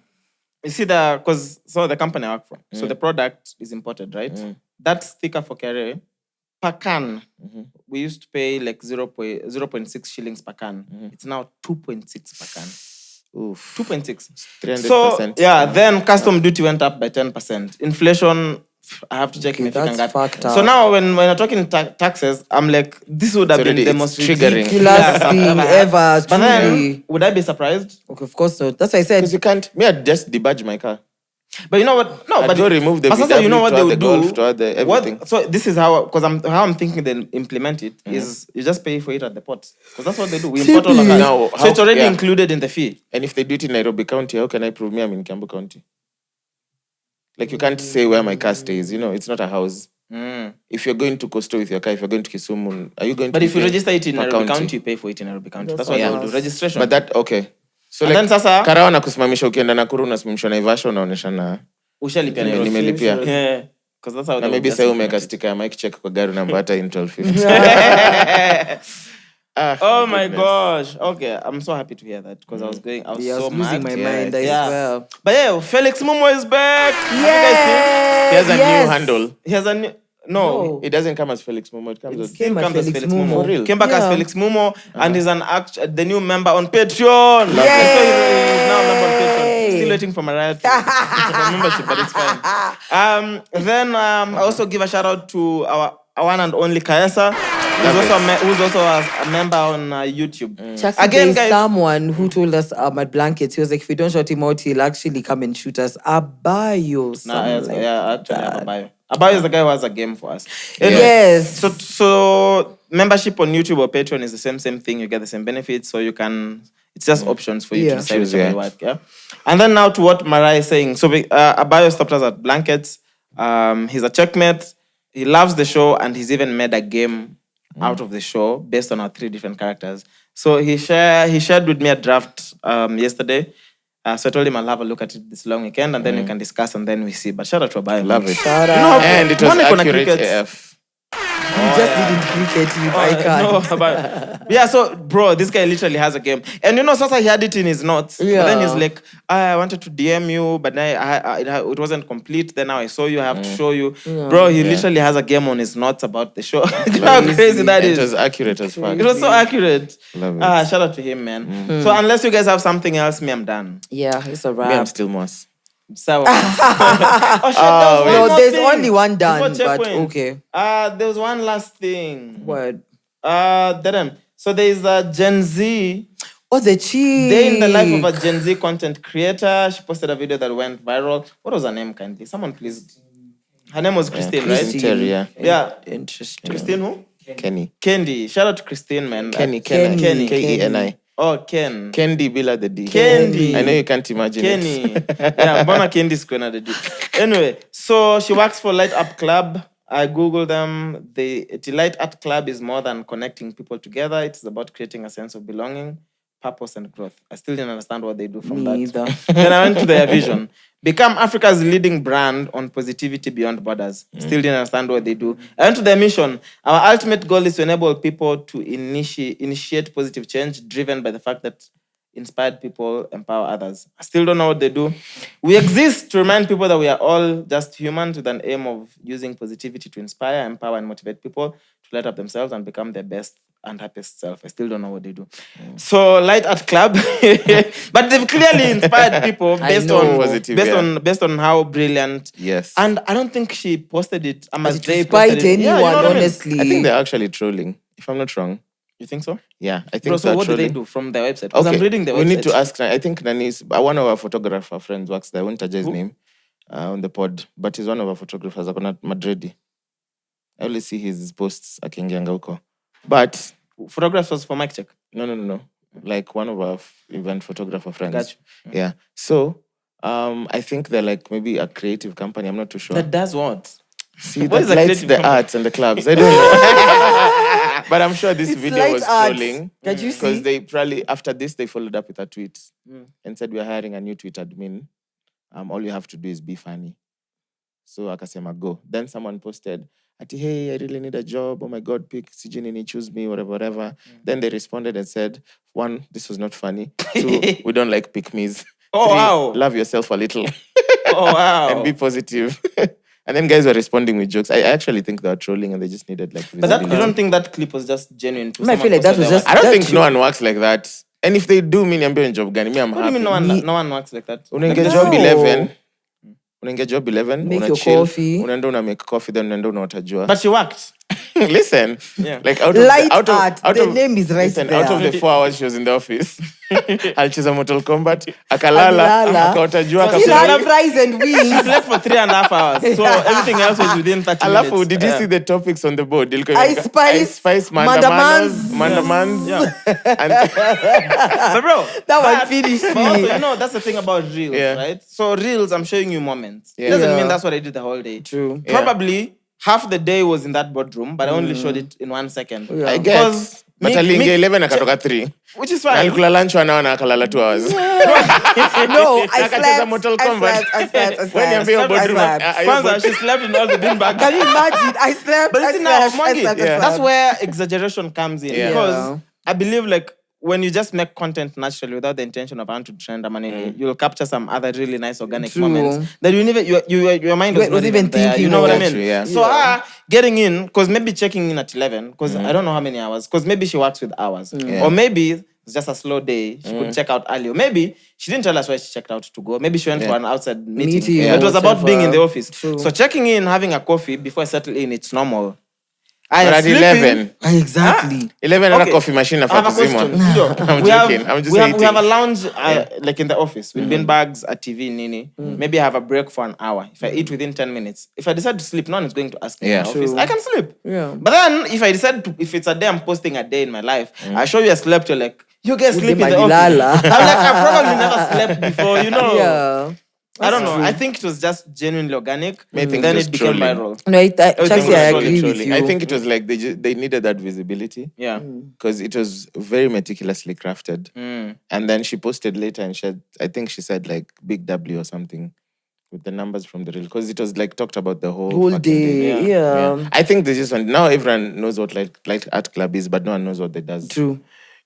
you see because the company I work for, so the product is imported, right? That sticker for KRG, per can, we used to pay like 0.6 shillings per can. It's now 2.6 per can.
oof,
2.6.
300%.
So, yeah, then custom duty went up by 10%. Inflation, I have to check
Okay,
if you can
that's
get.
fucked
So
up.
now when I'm talking taxes, I'm like, this would have
It's
been
already-
the
it's
most
triggering.
Ridiculous thing ever.
But then,
Truly.
would I be surprised?
Okay, of course not. That's why I said.
Because you can't. Me, I just debadge my car.
But you know what? No,
I'd
but
go remove the
but Sasa,
VW
you know what
to
they
add
would
the Golf,
do?
to add the everything.
So this is how I'm thinking they implement it is you just pay for it at the port because that's what they do. We import all of
Simply.
that,
Now,
so it's already
yeah.
included in the fee.
And if they do it in Nairobi County, how can I prove me I'm in Kiambu County? Like you can't say where my car stays. You know, it's not a house. If you're going to Coastal with your car, if you're going to Kisumu, are you going to?
But
be
if you
paying
register it in
per
Nairobi County, you pay for it in Nairobi County. That's what they will do. Registration.
But that okay. So
And
like
then sasa-
Karawa na kusimamisha ukienda Nakuru unasimamishwa Naivasha unaonyesha na
Ushalipia Nairobi.
nimelipia.
Yeah, because that's how.
Na
they
maybe
would
sasa
just
umeweka
implement it.
sticker ya mic check kwa gari namba hata in 1250.
Oh my
goodness.
gosh. Okay, I'm so happy to hear that because I was
Yeah, I
so
was losing
mad.
my
Yeah,
mind, I
yeah.
swear.
But yeah, Felix Mumo is back. Have you guys seen?
He has a
Yes.
new handle.
He has a new. No.
It doesn't come as Felix Momo. It comes as
Came as
Comes as
Felix
Felix
Mumo.
Mumo.
For real?
Came back as
Yeah.
Felix Mumo and is the new member on Patreon. So he's now a member on Patreon. Still waiting for Mariah for membership, but it's fine. Then I also give a shout out to our one and only Kaesa. who's also a member on YouTube.
Chaxy,
Again,
there's
guys,
someone who told us at Blankets, he was like, if we don't shout him out, he'll actually come and shoot us. Abayo.
actually have a bio. Abayo is the guy who has a game for us.
Yes.
So membership on YouTube or Patreon is the same thing. You get the same benefits, so you can. It's just options for you to decide whichever you want. Yeah. And then now to what Mariah is saying. So Abayo stopped us at Blankets. He's a checkmate. He loves the show, and he's even made a game out of the show based on our 3 different characters. So he shared with me a draft yesterday. So I told him I'll have a look at it this long weekend, and then we can discuss, and then we see. But shout out to Abayo.
Love it.
Shout out.
And it was accurate AF.
You just didn't cricket you. I can't.
Yeah, so bro, this guy literally has a game. And Sasa, he had it in his notes.
Yeah.
But then he's like, I wanted to DM you, but it wasn't complete. Then now I saw you, I have to show you. Bro, he literally has a game on his notes about the show. You know how crazy that is?
It was accurate as fuck.
It was so accurate.
Love it.
Shout out to him, man. So unless you guys have something else, me, I'm done.
Yeah, it's a
Me, I'm
wrap.
still Mwass.
So,
No, there's only one done,
Before
but
checkpoint.
okay.
There was one last thing.
What?
So there's a Gen Z.
Oh, the cheese.
Day in the life of a Gen Z content creator. She posted a video that went viral. What was her name, kindly? Someone please. Her name was Christine, right?
Christine, yeah.
Yeah.
Interesting.
Christine who?
Kenny.
Kendi. Shout out to Christine, man.
Kenny. K-E-N-I.
Oh, Ken.
Kendi bila the D.
Kendi.
I know you can't imagine
Kenny.
it.
Yeah, Mbona Kendi square the D. Anyway, so she works for Light Up Club. I Googled them. The Light Up Club is more than connecting people together. It's about creating a sense of belonging, purpose, and growth. I still didn't understand what they do from
Me
that.
either.
Then I went to their vision. Become Africa's leading brand on positivity beyond borders. Still didn't understand what they do. I went to their mission. Our ultimate goal is to enable people to initiate positive change driven by the fact that inspired people empower others. I still don't know what they do. We exist to remind people that we are all just humans with an aim of using positivity to inspire, empower, and motivate people to light up themselves and become their best and happiest self. I still don't know what they do. So Light Art Club, but they've clearly inspired people based on
positive,
based on how brilliant.
Yes.
And I don't think she posted it. I must say,
Despite anyone,
Yeah, you know what I mean?
honestly.
I think they're actually trolling, if I'm not wrong.
You think so?
Yeah, I think
Bro, so
they're
what do
trolling.
they do from their website? Because
Okay,
I'm reading the website.
we need to ask. I think Denis, one of our photographer friends works there. I won't touch his name on the pod, but he's one of our photographers. Akona Madridi. I only see his posts akiingianga huko. But
Photographers for mic check.
no. Like one of our event photographer friends.
Got you.
Yeah. So I think they're like maybe a creative company. I'm not too sure.
That does what?
See,
What
that
is a
lights
creative
the
company?
arts and the clubs. I don't know. But I'm sure this
It's
video
light
was
arts.
trolling.
Did you see?
Because they probably, after this, they followed up with a tweet and said, we're hiring a new tweet admin. All you have to do is be funny. So akasema go. Then someone posted, hey, I really need a job. Oh my God, pick Sijini, choose me, whatever. Then they responded and said, 1, this was not funny. 2, we don't like pick-me's.
Oh,
3,
wow.
love yourself a little.
Oh, wow.
And be positive. And then guys were responding with jokes. I actually think they were trolling and they just needed like
But that,
visibility.
you don't think that clip was just genuine?
I feel like that was just.
I don't
that
think
should-
no one works like that. And if they do, me niambie job gani, me I'm
What do
happy.
you mean no one works like that?
Unaingia
No.
job 11. Unaingia job 11.
Make
una
your
chill,
coffee.
Unaenda una make coffee, then unaenda unawatajua.
But she worked.
Listen,
Yeah.
like out of
Light
out of,
art.
out
The
of,
name is right
listen,
there.
out of the 4 hours she was in the office, alicheza Mortal Kombat, akalala, akawatajua,
Still
Akapila-
had fries and
She
wings.
slept for 3.5 hours. So everything else was within 30
Alafu,
minutes.
did you see the topics on the board? Ilikuwa
Ice
imeandika
spice,
Ice spice,
mandamans.
mandamans.
Yeah.
And
But bro,
That one finished
but also,
me.
you know, that's the thing about reels,
Yeah.
right? So reels, I'm showing you moments. It
Yeah.
doesn't
Yeah.
mean that's what I did the whole day.
True.
Yeah.
Probably half the day was in that boardroom, but I only showed it in 1 second.
Yeah.
I
Because
guess. But aliingia 11 akatoka 3.
which is
Na
fine.
alikula lunch 1 hour na akalala 2 hours.
No, I
Akacheza
slept.
Mortal
I
Kombat.
slept. I slept.
When niambia
I
boardroom,
slept.
Kwanza, she slept in all the bin bags.
Can you imagine? I slept.
But
I
you see now,
slept. I
Mwangi,
slept. I
yeah.
that's
slept.
where exaggeration comes in.
Yeah.
Because I believe like when you just make content naturally without the intention of having to trend, you'll capture some other really nice organic
True.
moments that you never, your mind was
You
not
was even
there.
thinking
You know what I
of.
mean?
True, yeah.
So getting in, because maybe checking in at 11, because I don't know how many hours, because maybe she works with hours.
Yeah.
Or maybe it's just a slow day. She could check out early. Or maybe she didn't tell us where she checked out to go. Maybe she went for an outside meeting.
Meeting,
But it was about
whatever.
being in the office.
True.
So checking in, having a coffee before I settle in, it's normal. I
But at
sleeping.
11.
Exactly.
11 on a
Okay.
coffee machine
I have a question.
I'm
We have-
joking. I'm just
we have
hating.
a lounge like in the office with bin bags, a TV, nini. Maybe I have a break for an hour. If I eat within 10 minutes, if I decide to sleep, no one is going to ask me in
Yeah.
the office.
True.
I can sleep.
Yeah.
But then if I decide to, if it's a day I'm posting a day in my life, I show you I slept, you're like, you guys sleep in the office.
Malilala.
I'm like, I probably never slept before, you know.
Yeah.
I don't know. I think it was just genuinely organic.
I think
Then
it was
it became
trolling.
viral.
No, Chaxy, I
trolling,
agree with you.
I think it was like they needed that visibility.
Yeah.
Because it was very meticulously crafted. And then she posted later and I think she said like Big W or something with the numbers from the reel. Because it was like talked about the whole fucking
day. Yeah.
I think they just want, now everyone knows what like art club is, but no one knows what they does.
True.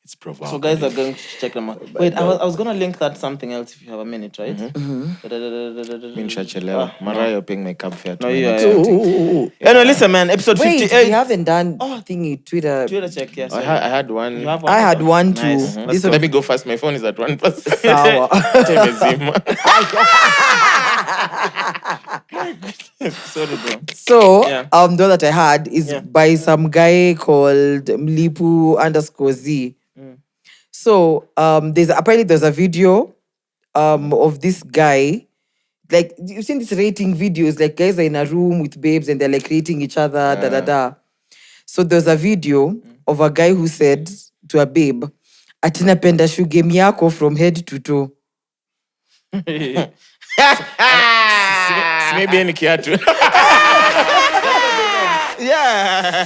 It's provocative.
So guys are going to check them out. Wait, I was gonna link that something else if you have a minute, right?
Minshachelewa. Mariah paying my cab fare.
No, you are.
Ooh.
No, listen, man. Episode
Wait,
58.
we haven't done thingy Twitter.
Twitter check, yes.
I had one.
You have one?
I had one too.
Nice.
This
Let
one
me go first. My phone is at 1%.
sour.
Sorry, bro.
So,
Yeah.
the one that I had is by some guy called Mlipu_Z. So, there's a video of this guy. Like, you've seen these rating videos, like guys are in a room with babes and they're like rating each other, So there's a video of a guy who said to a babe, "Atina penda shugem yako from head to toe."
Maybe any kiatu.
Yeah.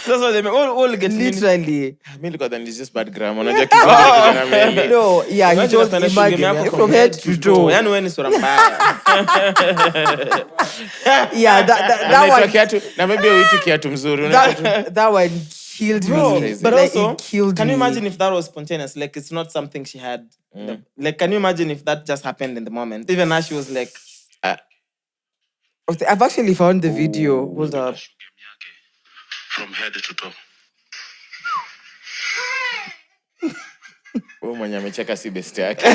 That's what they mean. All get
Literally.
Mimi nilikuwa dhani it's just bad grammar. Unajua Kiswahili.
No, yeah, he
Imagine
told
unapenda
imagine
shugem yako
from head to toe.
Yani wewe ni sura mbaya.
Yeah, that
Anaitwa
one.
kiatu na maybe uitu kiatu mzuri. Unajua
That one killed
Bro,
me.
but
Like,
also,
it killed
can you
me.
imagine if that was spontaneous? Like, it's not something she had. Like, can you imagine if that just happened in the moment? Even as she was like,
I've actually found the video. Hold up.
From head to toe.
wewe mwenye amecheka si best yake.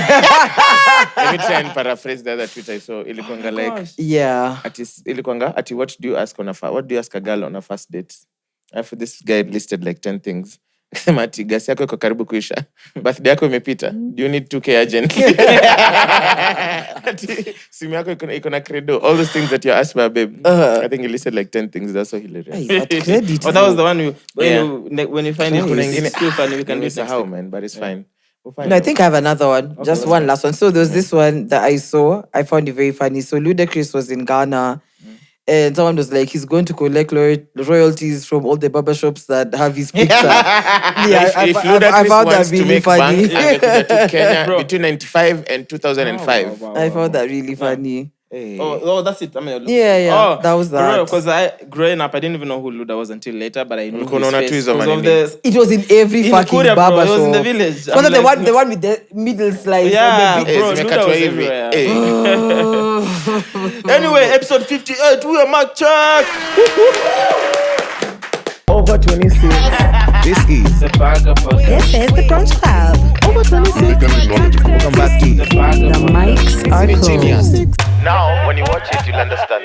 Let me try and paraphrase the other tweet I saw. Ilikuanga like
Yeah.
ati what do you ask a girl on a first date? After this guy listed like 10 things. Akasema ati gasi yako iko karibu kuisha. Birthday yako imepita. Do you need 2K urgently? Ati simu yako iko na credo. All those things that you asked my babe. I think he listed like 10 things. That's so hilarious.
Credit.
oh, that was the one
Yeah.
when you find it, it's still funny. We can do it
how, man, but it's fine. We'll find
No, I
out.
think I have another one. Just one last one. So there's this one that I saw. I found it very funny. So Ludacris was in Ghana. And someone was like, he's going to collect royalties from all the barbershops that have his picture. Yeah,
If
I
Ludacris
found that
wants to
really
make
funny.
bank, to Kenya between 95 and 2005.
I found that really funny.
Hey.
Oh, that's it. I mean,
Yeah, that was that.
Because growing up, I didn't even know who Luda was until later, but I knew
Ulikuwa
his
unaona
face
tu hizo
because of
manini.
the...
It was in every
In
fucking
Kuria, bro.
barber
It was in the
shop.
village.
Was
I'm
it
like,
the one with the middle slice?
Yeah,
and the
bro,
Zimekatwa
Luda was
hivi.
everywhere.
Hey.
Anyway, episode 58, we are Mark Chuck.
Over 26. This is
The Bagger Podcast.
This is the Brunch Club. Over 26.
Welcome back to
The mics are closed.
Now, when you watch it, you'll understand.